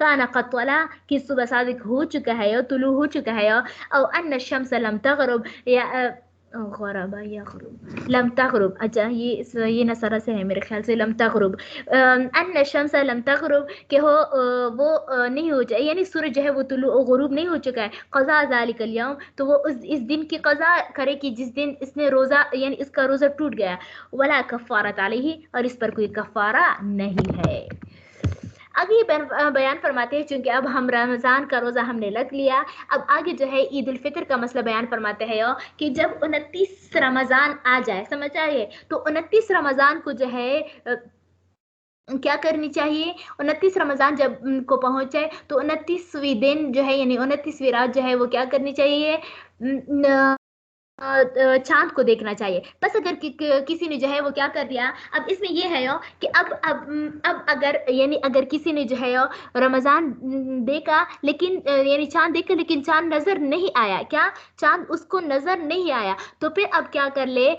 کان قد طلع کہ صبح صادق ہو چکا ہے، طلوع ہو چکا ہے، او ان الشمس لم تغرب یا غرب یا غروب لم تغرب، اچھا یہ نصرہ سے ہے میرے خیال سے، لم تغرب ان الشمس لم تغرب کہ وہ نہیں ہو جائے، یعنی سورج جو ہے وہ طلوع غروب نہیں ہو چکا ہے، قضا ذلک اليوم تو وہ اس دن کی قضا کرے کہ جس دن اس نے روزہ یعنی اس کا روزہ ٹوٹ گیا، ولا کفارت علیہ اور اس پر کوئی کفارہ نہیں ہے۔ آگے بیان فرماتے ہیں، چونکہ اب ہم رمضان کا روزہ ہم نے لگ لیا، اب آگے جو ہے عید الفطر کا مسئلہ بیان فرماتے ہیں کہ جب 29 رمضان آ جائے، سمجھ آئے، تو 29 رمضان کو جو ہے کیا کرنی چاہیے، 29 رمضان جب کو پہنچ جائے تو 29ویں دن جو ہے یعنی 29ویں رات جو ہے وہ کیا کرنی چاہیے، چاند کو دیکھنا چاہیے۔ بس اگر کسی نے جو ہے وہ کیا کر دیا، اب اس میں یہ ہے کہ اب اگر کسی نے جو ہے رمضان دیکھا لیکن یعنی چاند دیکھا لیکن چاند نظر نہیں آیا، کیا چاند اس کو نظر نہیں آیا، تو پھر اب کیا کر لے،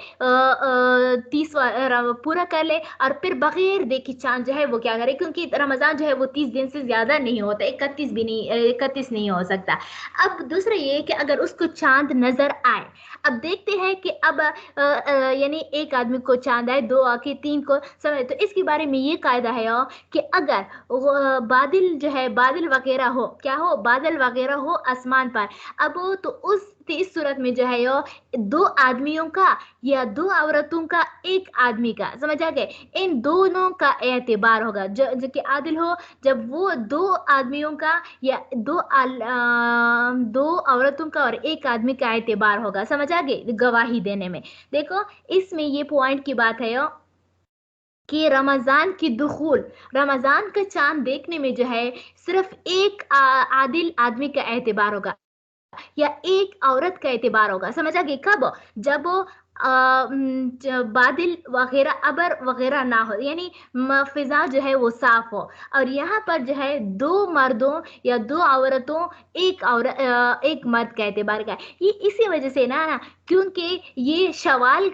30 پورا کر لے اور پھر بغیر دیکھی چاند جو ہے وہ کیا کرے، کیونکہ رمضان جو ہے وہ 30 دن سے زیادہ نہیں ہوتا، 31 نہیں ہو سکتا۔ اب دوسرا یہ کہ اگر اس کو چاند نظر آئے، اب دیکھتے ہیں کہ اب یعنی ایک آدمی کو چاند آئے، 2 آنکھیں، 3 کو سمجھ، تو اس کے بارے میں یہ قاعدہ ہے کہ اگر بادل جو ہے بادل وغیرہ ہو، کیا ہو، بادل وغیرہ ہو آسمان پر، اب تو اس इस सूरत में जो है यो 2 आदमियों का या 2 औरतों का 1 आदमी का, समझ आ गए, इन दोनों का एतबार होगा। जो कि आदिल हो जब वो 2 आदमियों का या 2 औरतों का और 1 आदमी का एतबार होगा, समझ आ गए, गवाही देने में। देखो इसमें ये पॉइंट की बात है यो कि रमजान की दुखूल, रमजान का चांद देखने में जो है सिर्फ एक आदिल आदमी का एतबार होगा या एक औरत का एतबार होगा, समझ आ गई। कब? जब वो बादल वगैरह अबर वगैरह ना हो, यानी फिजा जो है वो साफ हो, और यहाँ पर जो है 2 मर्दों या 2 औरतों, एक मर्द का एतबार का, ये इसी वजह से ना क्योंकि ये शवाल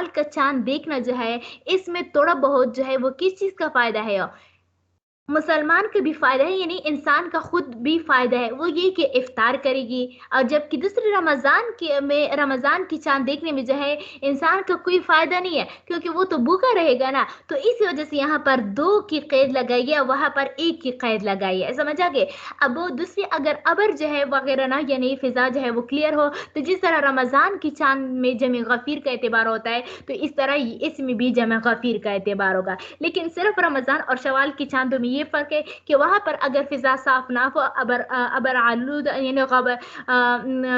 का चांद देखना जो है इसमें थोड़ा बहुत जो है वो किस चीज का फायदा है, मुसलमान का भी फायदा है, यानी इंसान का खुद भी फायदा है, वो ये कि इफ्तार करेगी। और जबकि दूसरे रमजान की चांद देखने में जो है इंसान का कोई फायदा नहीं है, क्योंकि वो तो भूखा रहेगा ना। तो इसी वजह से यहाँ पर 2 की कैद लगाई है, वहां पर 1 की कैद लगाई है, समझ आ गए। अब वो दूसरी अगर अबर जो है वगैरह ना, यानी फिजा जो है वो क्लियर हो, तो जिस तरह रमजान की चांद में जमे गफीर का एतबार होता है, तो इस तरह इसमें भी जमे गफीर का एतबार होगा। लेकिन सिर्फ रमजान और शवाल की चांदों में ये फर्क है कि वहां पर अगर फिजा साफ ना हो, अबर आलूदा, यानी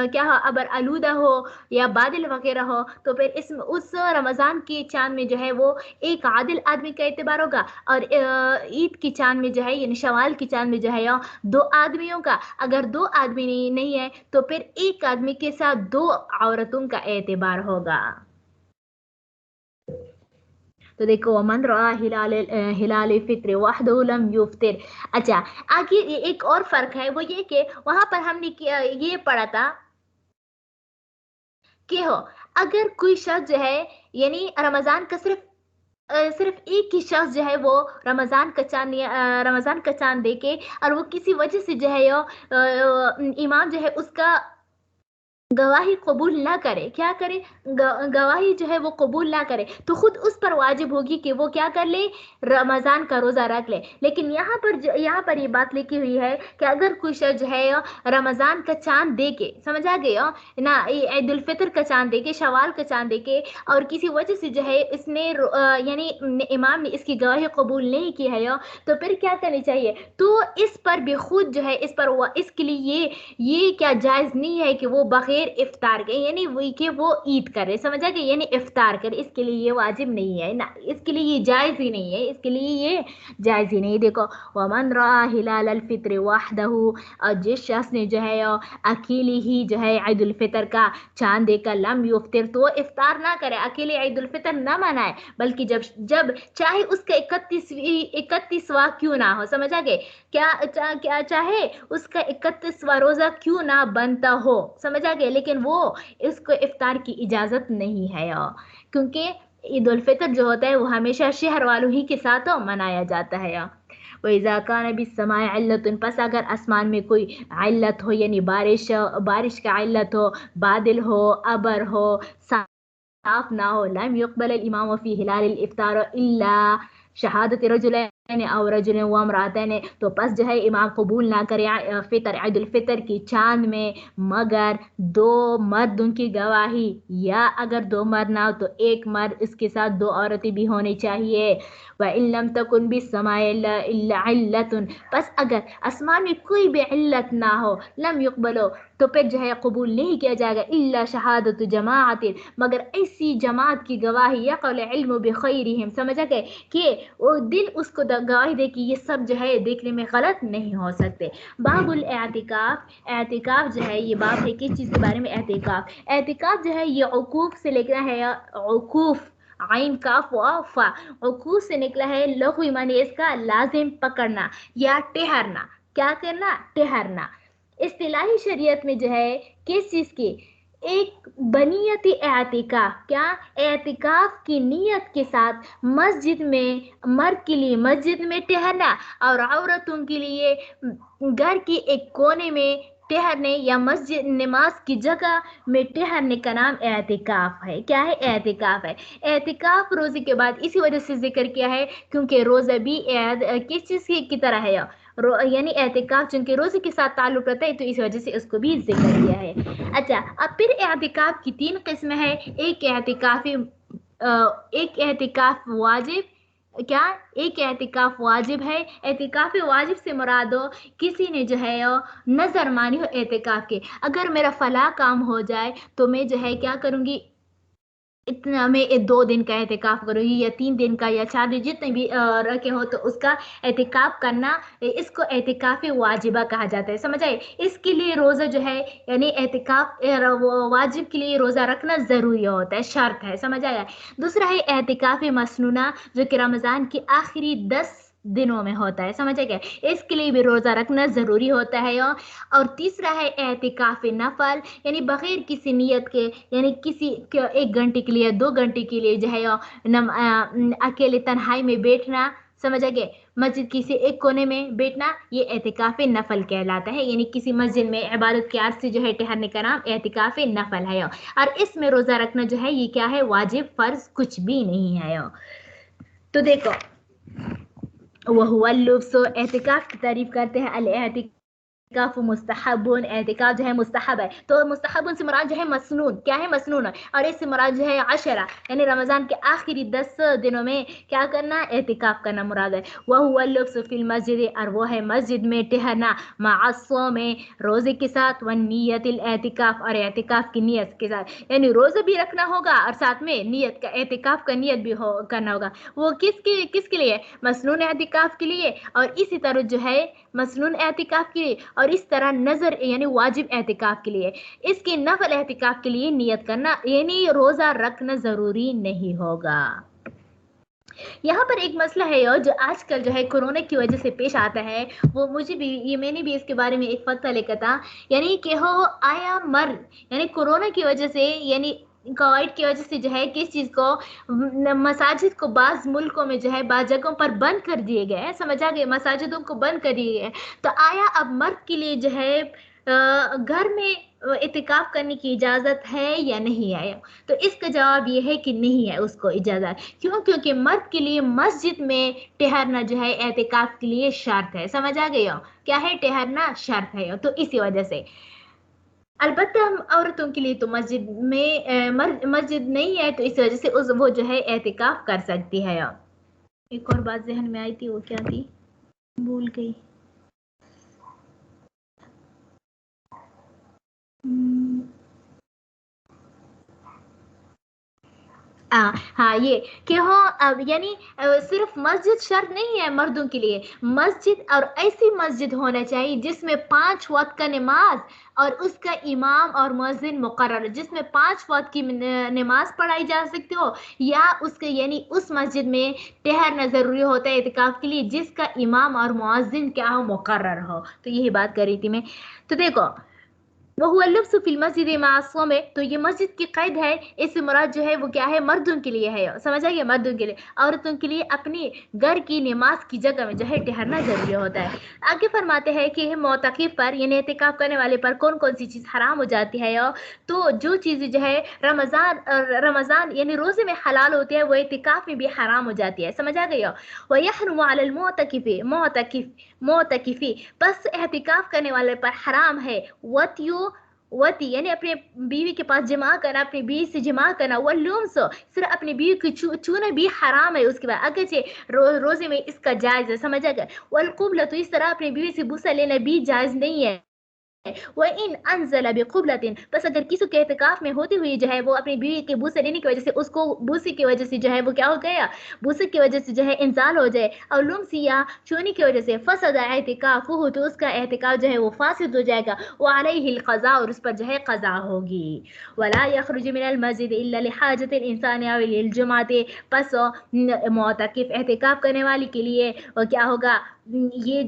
क्या हो, अबर आलूदा हो या बादल वगैरह हो, तो फिर उस रमजान की चांद में जो है वो एक आदिल आदमी का एतबार होगा, और ईद की चांद में जो है यानी शवाल की चांद में जो है 2 आदमियों का। अगर 2 आदमी नहीं है तो फिर 1 आदमी के साथ 2 औरतों का एतबार होगा। तो देखो वमन रआ हिलाल फित्र वहदहु लम युफ्तिर। अच्छा, आगे एक और फर्क है, वो ये कि वहां पर हमने ये पढ़ा था कि हो अगर कोई शख्स जो है यानी रमजान का सिर्फ एक ही शख्स जो है वो रमजान का चांद देखे, और वो किसी वजह से जो है इमाम जो है उसका गवाही कबूल ना करे, क्या करे, गवाही जो है वो कबूल ना करे, तो खुद उस पर वाजिब होगी कि वो क्या कर ले, रमजान का रोजा रख ले। लेकिन यहाँ पर ये बात लिखी हुई है कि अगर कोई शख्स जो है रमजान का चांद देके, समझ आ गए ना, ईद उल फितर का चांद देके, शवाल का चांद देके, और किसी वजह से जो है इसने यानी इमाम ने इसकी गवाही कबूल नहीं की है, तो फिर क्या करनी चाहिए, तो इस पर भी खुद जो है इसके लिए ये क्या जायज नहीं है कि वो बगैर इफ्तार के, यानी वही के वो ईद करे, समझ आ गए, यानी इफ्तार करे, इसके लिए ये वाजिब नहीं है ना, इसके लिए ये जायज ही नहीं है, इसके लिए ये जायज ही नहीं। देखो वमन रआ हिलाल अल फित्र वहदहु, और जिस शख्स ने जो है अकेले ही जो है ईद उल फितर का चांद देखकर लम युफ्तिर, तो इफ्तार ना करे, अकेले ईद उल फितर ना मनाए, बल्कि जब चाहे उसका 31वां क्यों ना हो, समझ आ गए, क्या चाहे उसका 31वां रोजा क्यों ना बनता हो, समझ आ गए, लेकिन वो इसको इफ्तार की इजाजत नहीं है, क्योंकि ईद उल फितर जो होता है वो हमेशा शहर वालों ही के साथ मनाया जाता है। वइज़ा कान बिस्समाइ इल्लतुन, पस अगर आसमान में कोई इल्लत हो, यानी बारिश का इल्लत हो, बादल हो, अबर हो, साफ ना हो, लम युक़बल अल इमाम फी हिलाल अल इफ्तार इल्ला शहादत रजुलैन और रजुलन व इम्रातैन, तो बस जो है इमाम कबूल ना करे ईद उल फितर की चांद में मगर 2 मर्दों की गवाही, या अगर 2 मर्द ना हो तो 1 मर्द, इसके साथ 2 औरतें भी होनी चाहिए। व इल्लम तकुन बिस्समाइ इल्ला इल्लतुन, बस अगर आसमान में कोई भी इल्लत ना हो, लम युक़बलो, तो फिर जो है कबूल नहीं किया जाएगा, इल्ला शहादत जमाअतिन, मगर ऐसी जमात की गवाही, यक़ल इल्मु बिखैरिहिम, समझ गए कि वो दिल उसको गवाही दे कि ये सब जो है देखने में गलत नहीं हो सकते। बाबुल एतिकाफ जो है ये बाब है किस चीज़ के बारे में, एतिकाफ जो है ये उकूफ से लिखना है, उकूफ आइन काफ वाफा, उकूफ से निकला है, लघु माने इसका लाजिम पकड़ना या ठहरना, क्या करना, ठहरना। इस्तिलाही शरीयत में जो है किस चीज़ की, एक बनियत एतिकाफ, क्या, एतिकाफ की नीयत के साथ मस्जिद में, मर्द के लिए मस्जिद में ठहरना, और औरतों के लिए घर की एक कोने में ठहरने या मस्जिद नमाज की जगह में ठहरने का नाम एतिकाफ है। क्या है, एतिकाफ है। एतिकाफ रोजे के बाद इसी वजह से जिक्र किया है क्योंकि रोजा भी किस चीज़ की तरह है, यानी एहतिकाफ चूंकि रोजे के साथ ताल्लुक रखता है तो इस वजह से उसको भी जिक्र किया है। अच्छा, अब फिर एहतिकाफ की 3 किस्म है। एक एहतिकाफ वाजिब, क्या एक एहतिकाफ वाजिब है। एहतिकाफ वाजिब से मुराद हो किसी ने जो है नजर मानी हो एहतिकाफ के, अगर मेरा फला काम हो जाए तो मैं जो है क्या करूंगी, इतना मैं 2 दिन का एहतिकाफ करूंगी या 3 दिन का या 4 दिन जितने भी रखे हो तो उसका एहतिकाफ करना, इसको एहतिकाफ वाजिबा कहा जाता है। समझ आए? इसके लिए रोजा जो है यानी एहतिकाफ वाजिब के लिए रोजा रखना जरूरी होता है, शर्त है। समझ आया? दूसरा है एहतिकाफ मसनूना जो कि रमजान के आखिरी 10 दिनों में होता है। समझ गया? इसके लिए भी रोजा रखना जरूरी होता है। और तीसरा है एहतिकाफ नफल, यानी बगैर किसी नियत के, यानी किसी 1 घंटे के लिए 2 घंटे के लिए जो है अकेले तन्हाई में बैठना। समझ गए? मस्जिद किसी एक कोने में बैठना, ये एहतिकाफ नफल कहलाता है। यानी किसी मस्जिद में इबादत के अर्ज से जो है ठहरने का नाम एहतिकाफ नफल है। और इसमें रोजा रखना जो है ये क्या है, वाजिब फर्ज कुछ भी नहीं है। तो देखो, वहुवा लुब्स, एहतिकाफ की तारीफ करते हैं। अल एहतिकाफ मुस्तहबुन, एहतिकाफ जो है मुस्तहब है। तो मुस्तहबुन से मुराद जो है मसनून, क्या है, मसनून है। और इससे मुराद जो है अशरा, यानी रमजान के आखिरी 10 दिनों में क्या करना, एहतिकाफ करना मुराद है। वहुवा लुब्स फिल मस्जिद, और वो है मस्जिद में ठहरना, माअस्सो में रोजे के साथ, व नियतिल एहतिकाफ, और एहतिकाफ की नियत के साथ। यानी रोजा भी रखना होगा और साथ में नियत का, एहतिकाफ का नियत भी करना होगा। वो किसके लिए, मसनून एहतिकाफ के लिए, और इसी तरह जो है मसनून एहतिकाफ के लिए, और इस तरह नजर यानी वाजिब एहतिकाफ के लिए। इसके नफल एहतिकाफ के लिए नियत करना यानी रोजा रखना जरूरी नहीं होगा। यहाँ पर एक मसला है जो आजकल जो है कोरोना की वजह से पेश आता है, वो मुझे भी, ये मैंने भी इसके बारे में एक फतवा लिखा था। यानी कि हो आया मर्द, यानी कोरोना की वजह से, यानी कोविड की वजह से जो है किस चीज को, मसाजिद को बाज मुल्कों में जो है बाज जगहों पर बंद कर दिए गए हैं। समझ आ गए? मसाजिदों को बंद कर दिए गए। तो आया अब मर्द के लिए जो है घर में इतिकाफ करने की इजाजत है या नहीं है? तो इसका जवाब ये है कि नहीं है उसको इजाजत। क्यों? क्योंकि मर्द के लिए मस्जिद में ठहरना जो है एहतिकाफ के लिए शर्त है। समझ आ गई हो? क्या है? ठहरना शर्त है। तो इसी वजह से अलबत्ता हम औरतों के लिए तो मस्जिद में मस्जिद नहीं है, तो इस वजह से वो जो है एहतिकाफ कर सकती है। एक और बात जहन में आई थी, वो क्या थी, भूल गई। हाँ, ये कि हो अब यानी सिर्फ मस्जिद शर्त नहीं है मर्दों के लिए। मस्जिद और ऐसी मस्जिद होना चाहिए जिसमें 5 वक्त का नमाज और उसका इमाम और मुअज्जिन मुकर्रर, जिसमें 5 वक्त की नमाज पढ़ाई जा सकती हो, या उसके यानी उस मस्जिद में ठहरना जरूरी होता है एतिकाफ के लिए जिसका इमाम और मुअज्जिन क्या हो, मुकर्रर हो। तो यही बात कर रही थी मैं। तो देखो, वो हुआ लुब्स फिल मस्जिद मासूम में, तो ये मस्जिद की कैद है। इससे मुराद जो है वो क्या है, मर्दों के लिए है। समझ आइए? मर्दों के लिए। औरतों के लिए अपने घर की नमाज की जगह में जो है ठहरना जरूरी होता है। आगे फरमाते हैं कि मोतकिफ पर यानी एतिकाफ करने वाले पर कौन कौन सी चीज़ हराम हो जाती है। तो जो चीज़ें जो है रमज़ान यानी रोज़े में हलाल होती है, वो एतिकाफ में भी हराम हो जाती है। समझ आ गई? वह यहरुमु अलल मोतकिफी, बस एहतिकाफ करने वाले पर हराम है वती यानी अपने बीवी के पास जमा करना, अपनी बीवी से जमा करना। वल्लुम्स, सिर्फ अपनी बीवी की छूना भी हराम है। उसके बाद अगरचे रोजे में इसका जायज है। समझ आ गया? वलकुबला, तो इस तरह अपनी बीवी से बुसा लेना भी जायज नहीं है। वह इन अनजला बिकुबलतिन, बस अगर किसी के एहतिकाफ में होती हुई जो है वो अपनी बीवी के बूसे लेने की वजह से, उसको बूसे की वजह से जो है वो क्या हो गया, बूसे की वजह से जो है इंजाल हो जाए, और लुमसिया छूने की वजह से फसद एहतिकाफ हो, तो उसका एहतिकाफ जो है वो फासिद हो जाएगा। वो अलैहिल क़ज़ा, और उस पर जो है क़ज़ा होगी। वला यखरुज मिनल मस्जिद इल्ला लिहाजतिल इंसान अव लिल जुमाते, बस मोतकिफ एहतिकाफ करने वाले के लिए क्या होगा, ये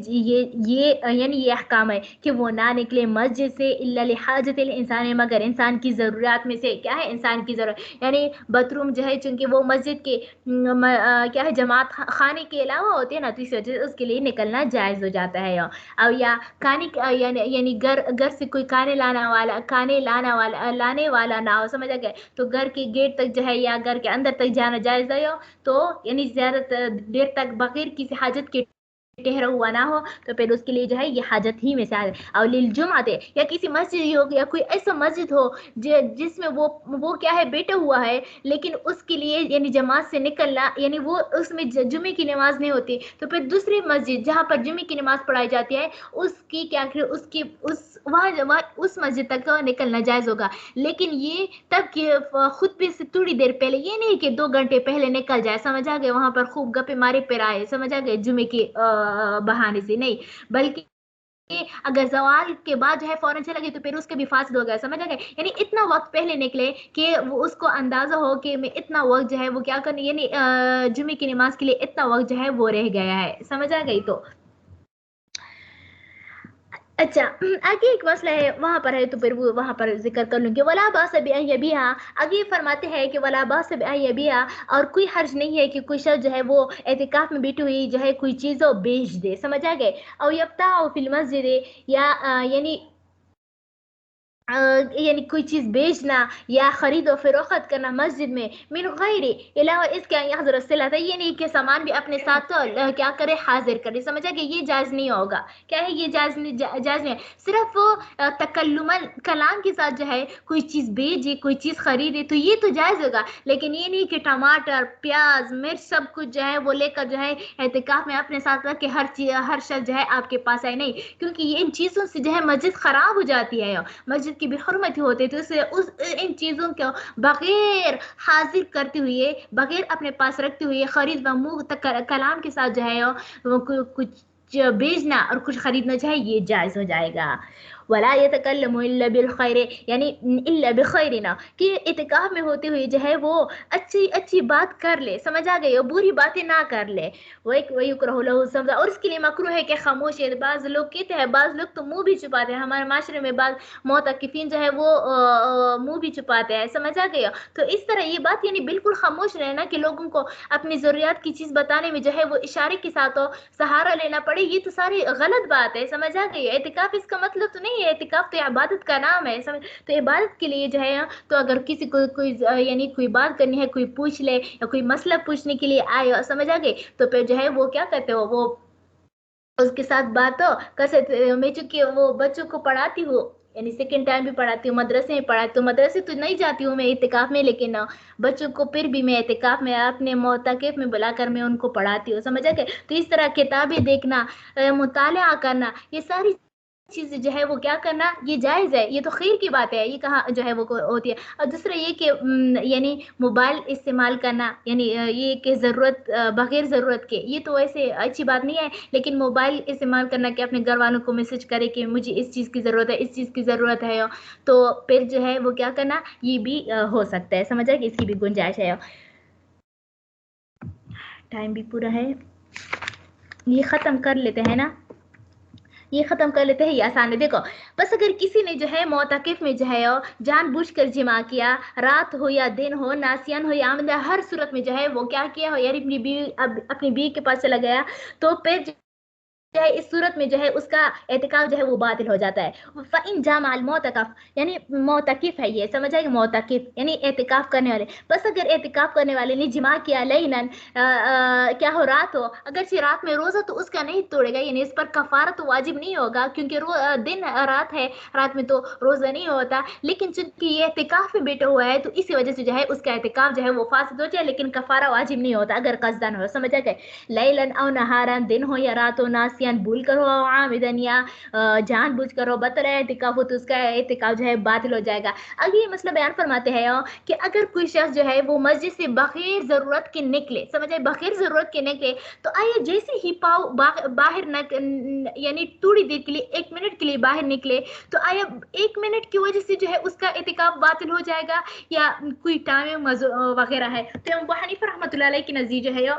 यानी ये अहकाम है कि वो ना निकले मस्जिद से इल्ला लिहाजतिल इंसान, मगर इंसान की ज़रूरियात में से। क्या है? इंसान की ज़रूरत, यानी बाथरूम जो है चूंकि वो मस्जिद के क्या है जमात खाने के अलावा होते हैं ना, तो इस वजह से उसके लिए निकलना जायज़ हो जाता है। और या खाने यानी घर से कोई खाने लाने वाला ना हो। समझ आ गया? तो घर के गेट तक जो है या घर के अंदर तक जाना जायज़ है। तो यानी ज़्यादा देर तक बगैर किसी हाजत के ठहरा हुआ ना हो तो फिर उसके लिए जो है ये हाजत ही में से आ और लिलजुमाते या किसी मस्जिद हो या कोई ऐसा मस्जिद हो जिसमें वो क्या है बैठा हुआ है, लेकिन उसके लिए यानी जमात से निकलना यानी वो उसमें जुमे की नमाज नहीं होती, तो फिर दूसरी मस्जिद जहाँ पर जुमे की नमाज पढ़ाई जाती है उसकी क्या उसकी वहाँ उस मस्जिद तक निकलना जायज होगा। लेकिन ये तब कि खुतबे से थोड़ी देर पहले, ये नहीं कि 2 घंटे पहले निकल जाए, समझ आ गए, वहां पर खूब गप्पे मारे फिर आए, समझ आ गए, जुमे के बहाने से नहीं, बल्कि अगर जवाल के बाद जो है फौरन चला गया तो फिर उसके भी फासिद हो गया, समझ आ गया। यानी इतना वक्त पहले निकले कि वो उसको अंदाजा हो कि मैं इतना वक्त जो है वो क्या करनी, यानी जुमे की नमाज के लिए इतना वक्त जो है वो रह गया है, समझ आ गई। तो अच्छा, आगे एक मसला है वहां पर है तो फिर वो वहां पर जिक्र कर लूंगी। वला बास बिहा, आगे फरमाते हैं कि वला बास बिहा, और कोई हर्ज नहीं है कि कोई शख्स जो है वो एतिकाफ में बैठी हुई जो है कोई चीज़ बेच दे, समझ आ गए, और यफ्ता फिल मस्जिद या यानी यानी कोई चीज बेचना या खरीदो फरोख्त करना मस्जिद में मिन गैरी अलावा इसके यहज़र सिला था, ये नहीं कि सामान भी अपने साथ तो क्या करे हाजिर करे, समझा कि ये जायज नहीं होगा। क्या है ये जायज नहीं, जायज नहीं है। सिर्फ वो तकल्लुमन कलाम के साथ जो है कोई चीज बेचे कोई चीज खरीदे तो ये तो जायज होगा, लेकिन ये नहीं कि टमाटर प्याज मिर्च सब कुछ जो है वो लेकर जो है एहतिकाफ में अपने साथ रख के हर चीज हर शख्स जो है आपके पास आए, नहीं, क्योंकि ये इन चीजों से जो है मस्जिद खराब हो जाती है, मस्जिद की भी हुर्मत होती है, तो इससे उस इन चीज़ों को बगैर हाजिर करते हुए बगैर अपने पास रखते हुए खरीद व मुंह तक कलाम के साथ जो है वो कुछ बेचना और कुछ खरीदना चाहे ये जायज़ हो जाएगा। वला यतकल्लमु इल्ला बिल खैर, यानी इल्ला बिखैर ना, कि इतिकाफ में होते हुए जो है वो अच्छी अच्छी बात कर ले, समझ आ गई, और बुरी बातें ना कर ले। वही युकरहु लहु समझा, और इसके लिए मकरूह है कि खामोश है। बाज लोग कहते हैं, बाज लोग तो मुंह भी छुपाते हैं, हमारे माशरे में बाज मोतकिफिन जो है वो मुंह भी छुपाते हैं, समझ आ गया। तो इस तरह ये बात यानी बिल्कुल खामोश रहना कि लोगों को अपनी ज़रूरियात की चीज़ बताने में जो है वो इशारे के साथ हो सहारा लेना पड़े, ये तो सारी गलत बात है, समझ आ गई। एतिकाफ इसका मतलब तो नहीं है, एतिकाफ तो इबादत का नाम है, समझ, तो इबादत के लिए जो है तो अगर किसी को कोई यानी कोई बात करनी है, कोई पूछ ले या कोई मसला पूछने के लिए आए, समझ आ गई, तो फिर जो है वो क्या करते हो, वो उसके साथ बात हो कैसे। मैं चूंकि वो बच्चों को पढ़ाती हूँ, यानी सेकेंड टाइम भी पढ़ाती हूँ, मदरसे में पढ़ाती हूँ, मदरसे तो नहीं जाती हूँ मैं इतिकाफ में, लेकिन बच्चों को फिर भी मैं इतिकाफ में अपने मोतकिफ में बुलाकर मैं उनको पढ़ाती हूँ, समझ गए। तो इस तरह किताबें देखना, मुताला करना, ये सारी चीज जो है वो क्या करना ये जायज है, ये तो खैर की बात है, ये कहाँ जो है वो होती है। और दूसरा ये कि यानी मोबाइल इस्तेमाल करना, यानी ये कि ज़रूरत बगैर ज़रूरत के, ये तो वैसे अच्छी बात नहीं है, लेकिन मोबाइल इस्तेमाल करना कि अपने घर वालों को मैसेज करे कि मुझे इस चीज़ की ज़रूरत है, इस चीज़ की ज़रूरत है, तो फिर जो है वो क्या करना ये भी हो सकता है, समझ आए कि इसकी भी गुंजाइश है। टाइम भी पूरा है, ये ख़त्म कर लेते हैं ना, ये खत्म कर लेते हैं, ये आसान है। देखो, बस अगर किसी ने जो है मोतकिफ में जो है जानबूझकर जिमा किया, रात हो या दिन हो, नासियन हो या आमदा, हर सूरत में जो है वो क्या किया हो, यार अपनी बीवी के पास चला गया, तो फिर जो है इस सूरत में जो है उसका एतिकाफ जो है वो बातिल हो जाता है। फ़इन जामाल मोतकफ, यानी मोतकिफ है, ये समझ आएगी, मोतकिफ यानी एतिकाफ करने वाले। बस अगर एतिकाफ करने वाले ने जिमा किया लैलन, क्या हो रात हो, अगर से रात में रोज़ा तो उसका नहीं तोड़ेगा, यानी इस पर कफारा तो वाजिब नहीं होगा, क्योंकि दिन रात है, रात में तो रोज़ा नहीं होता, लेकिन चूंकि ये एतिकाफ में बैठा हुआ है तो इसी वजह से जो है उसका एतिकाफ जो है वो फासिद हो जाए, लेकिन कफारा वाजिब नहीं होता अगर कसदन हो, समझ आ गए। लैलन और नहारन, दिन हो या रात हो, नासियन भूल कर हो, आमिदन या जानबूझ कर हो, बतल एतिकाफ हो तो उसका एतिकाफ जो है बातिल हो जाएगा। आगे ये मसला बयान फरमाते हैं कि अगर कोई शख्स जो है वो मस्जिद से बगैर ज़रूरत के निकले, समझ आए, बगैर ज़रूरत के निकले, तो आइए जैसे ही पाव बाहर यानी थोड़ी देर के लिए 1 मिनट के लिए बाहर निकले, तो आया 1 मिनट की वजह से जो है उसका एतिकाफ बातिल हो जाएगा, या कोई टाइम वगैरह है। तो अबू हनीफा रहमतुल्लाह अलैह की नज़ीर जो है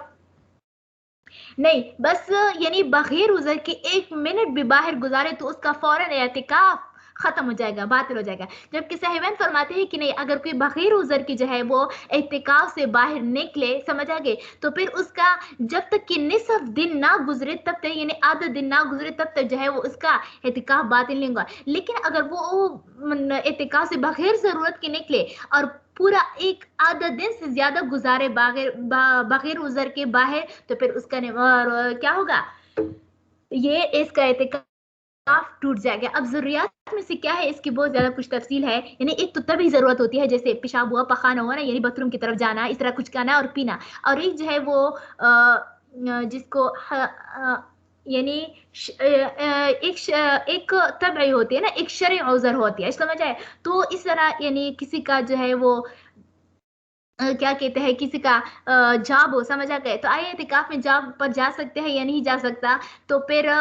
नहीं, बस यानी बगैर उज़र के 1 मिनट भी बाहर गुजारे तो उसका फौरन एतिकाफ खत्म हो जाएगा, बातिल हो जाएगा। जबकि साहिबान फरमाते हैं कि नहीं, अगर कोई बगैर उज़र की जो है वो एतिकाफ से बाहर निकले, समझ आ गए, तो फिर उसका जब तक कि निसफ दिन ना गुजरे तब तक, यानी आधा दिन ना गुजरे तब तक जो है वो उसका एतिकाफ बातिल नहीं होगा। लेकिन अगर वो एतिकाफ से बगैर ज़रूरत के निकले और पूरा एक आधा दिन से ज्यादा गुजारे बगैर उज़र के बाहर, तो फिर उसका क्या होगा, ये इसका एतिकाफ टूट जाएगा। अब ज़रूरियात में से क्या है, इसकी बहुत ज़्यादा कुछ तफसील है। यानी एक तो तभी ज़रूरत होती है जैसे पेशाब हुआ, पखाना हुआ ना, यानी बाथरूम की तरफ जाना, इस तरह कुछ खाना और पीना। और एक जो है वो जिसको यानी एक तबई होती है ना, एक शरई औज़र होती है, समझ आए। तो इस तरह यानी किसी का जो है वो क्या कहते हैं, किसी का जॉब हो, समझ आ गए, तो आए एतिकाफ में जॉब पर जा सकते हैं या नहीं जा सकता। तो फिर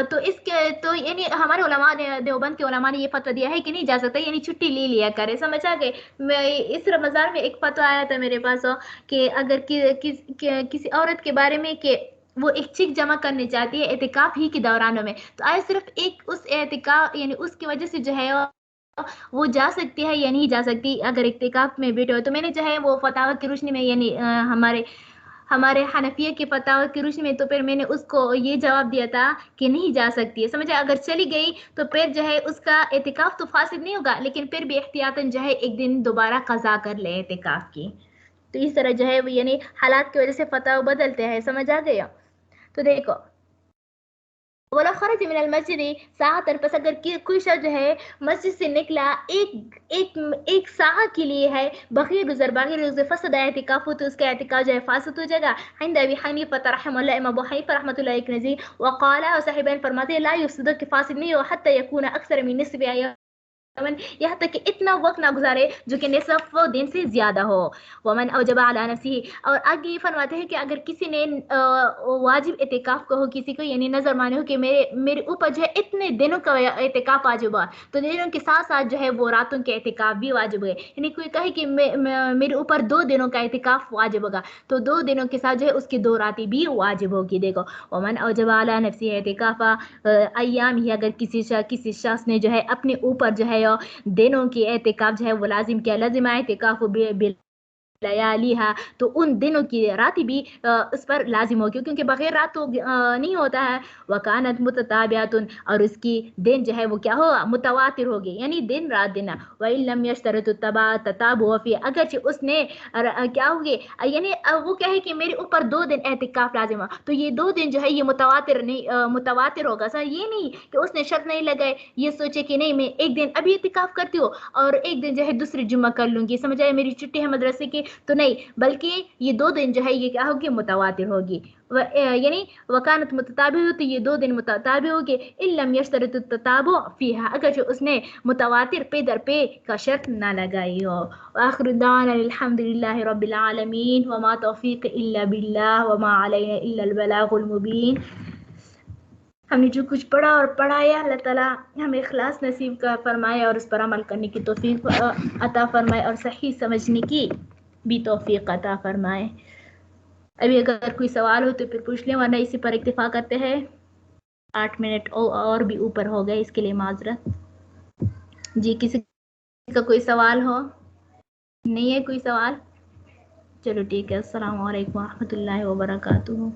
तो इसके तो यानी हमारे उलमा ने, देवबंद के उलमा ने ये फतवा दिया है कि नहीं जा सकता, यानी छुट्टी ले लिया करे, समझ आ गए। मैं इस रमजान में एक फतवा आया था मेरे पास कि अगर किसी औरत के बारे में कि वो एक चिक जमा करने चाहती है एतिकाफ ही के दौरान में, तो आए सिर्फ एक उस एतिकाफ यानी उसकी वजह से जो है वो जा सकती है या नहीं जा सकती अगर इत्तिकाफ में बैठे हो। तो मैंने जो है वो फतावा की रोशनी में यानी हमारे हमारे हनफिया के फतावा की रोशनी में, तो फिर मैंने उसको ये जवाब दिया था कि नहीं जा सकती है, समझे। अगर चली गई तो फिर जो है उसका एतिकाफ तो फासिद नहीं होगा, लेकिन फिर भी एहतियातन जो है एक दिन दोबारा कज़ा कर ले एतिकाफ की। तो इस तरह जो है वो यानी हालात की वजह से फतावा बदलते हैं, समझ आ गया। तो देखो, वला खरज मिनल मस्जिद साहतन, बस अगर कोई शख्स जो है मस्जिद से निकला एक साह के लिए है, बगैर उज़र बगैर उज़र फसद एतिकाफ, तो उसका एतिकाफ जो है फासिद हो जाएगा। हिंद अबी हनीफा रहमतुल्लाह, इमाम अबू हनीफा रहमतुल्लाह एक नज़ीर वक़ाला, और साहिबान फरमाते हैं ला युफ्सिदु कि फासिद नहीं हो हत्ता यकून अक्सर मिन निस्फ़ि अय्याम, यहाँ तक कि इतना वक्त ना गुजारे जो कि निसफ दिन से ज्यादा हो। वमन औजबा अला नफ्सिही, और आगे ये फरमाते हैं कि अगर किसी ने वाजिब एतिकाफ को हो, किसी को यानी नजर माने हो कि मेरे मेरे ऊपर जो है इतने दिनों का एतिकाफ वाजिब हुआ, तो दिनों के साथ साथ जो है वो रातों के एतिकाफ भी वाजिब हुए। यानी कोई कहे कि मेरे ऊपर 2 दिनों का एतिकाफ वाजिब होगा, तो 2 दिनों के साथ जो है उसकी 2 रातें भी वाजिब होगी। देखो, वमन औजबा अला नफ्सिही एतिकाफा अय्याम ही, अगर किसी शख्स ने जो है अपने ऊपर जो है दिनों की एतिकाफ जो है वो लाजिम किया, लाजिम एतिकाफ लयालिहा, तो उन दिनों की रातें भी उस पर लाजिम होगी, क्योंकि बगैर रात तो नहीं होता है। वकानत मुतताबियातुन, और उसकी दिन जो है वो क्या होगा, मुतवातिर होगी, यानी दिन रात दिन। वइल्लम यश्तरत तताबु फी, अगरचे उसने क्या होगी यानी वो क्या है कि मेरे ऊपर 2 दिन एतिकाफ लाजिम है, तो ये 2 दिन जो है ये मुतवातिर नहीं मुतवातिर होगा सर। ये नहीं कि उसने शर्त नहीं लगाए, ये सोचे कि नहीं मैं एक दिन अभी एतिकाफ करती हूँ और एक दिन जो है दूसरी जुम्मा कर लूंगी, समझ आए, मेरी छुट्टी है मदरसे की, तो नहीं, बल्कि ये 2 दिन जो है ये क्या होगी, मुतवातिर होगी। यानी वकानत मुतताबी हो, तो ये 2 दिन मुतताबी होगी। इल्लम यश्तरत तताबु फीहा, अगर जो उसने मुतवातिर पे दर पे का शर्त ना लगाई हो। आखिर दाना अल्हम्दुलिल्लाहि रब्बिल आलमीन, वमा तौफीक इल्ला बिल्लाह, वमा अलैना इल्ला अल बलागुल मुबीन। हमने जो कुछ पढ़ा और पढ़ाया, अल्लाह ताला हमें इखलास नसीब का फरमाए और उस पर अमल करने की तौफीक अता फरमाए और सही समझने की भी तौफीक अता फरमाए। अभी अगर कोई सवाल हो तो फिर पूछ लें, वरना इसी पर इक्तिफा करते हैं। 8 मिनट और भी ऊपर हो गए, इसके लिए माजरत। जी, किसी का कोई सवाल हो? नहीं है कोई सवाल? चलो ठीक है। अस्सलाम वालेकुम व रहमतुल्लाहि व बरकातुहू।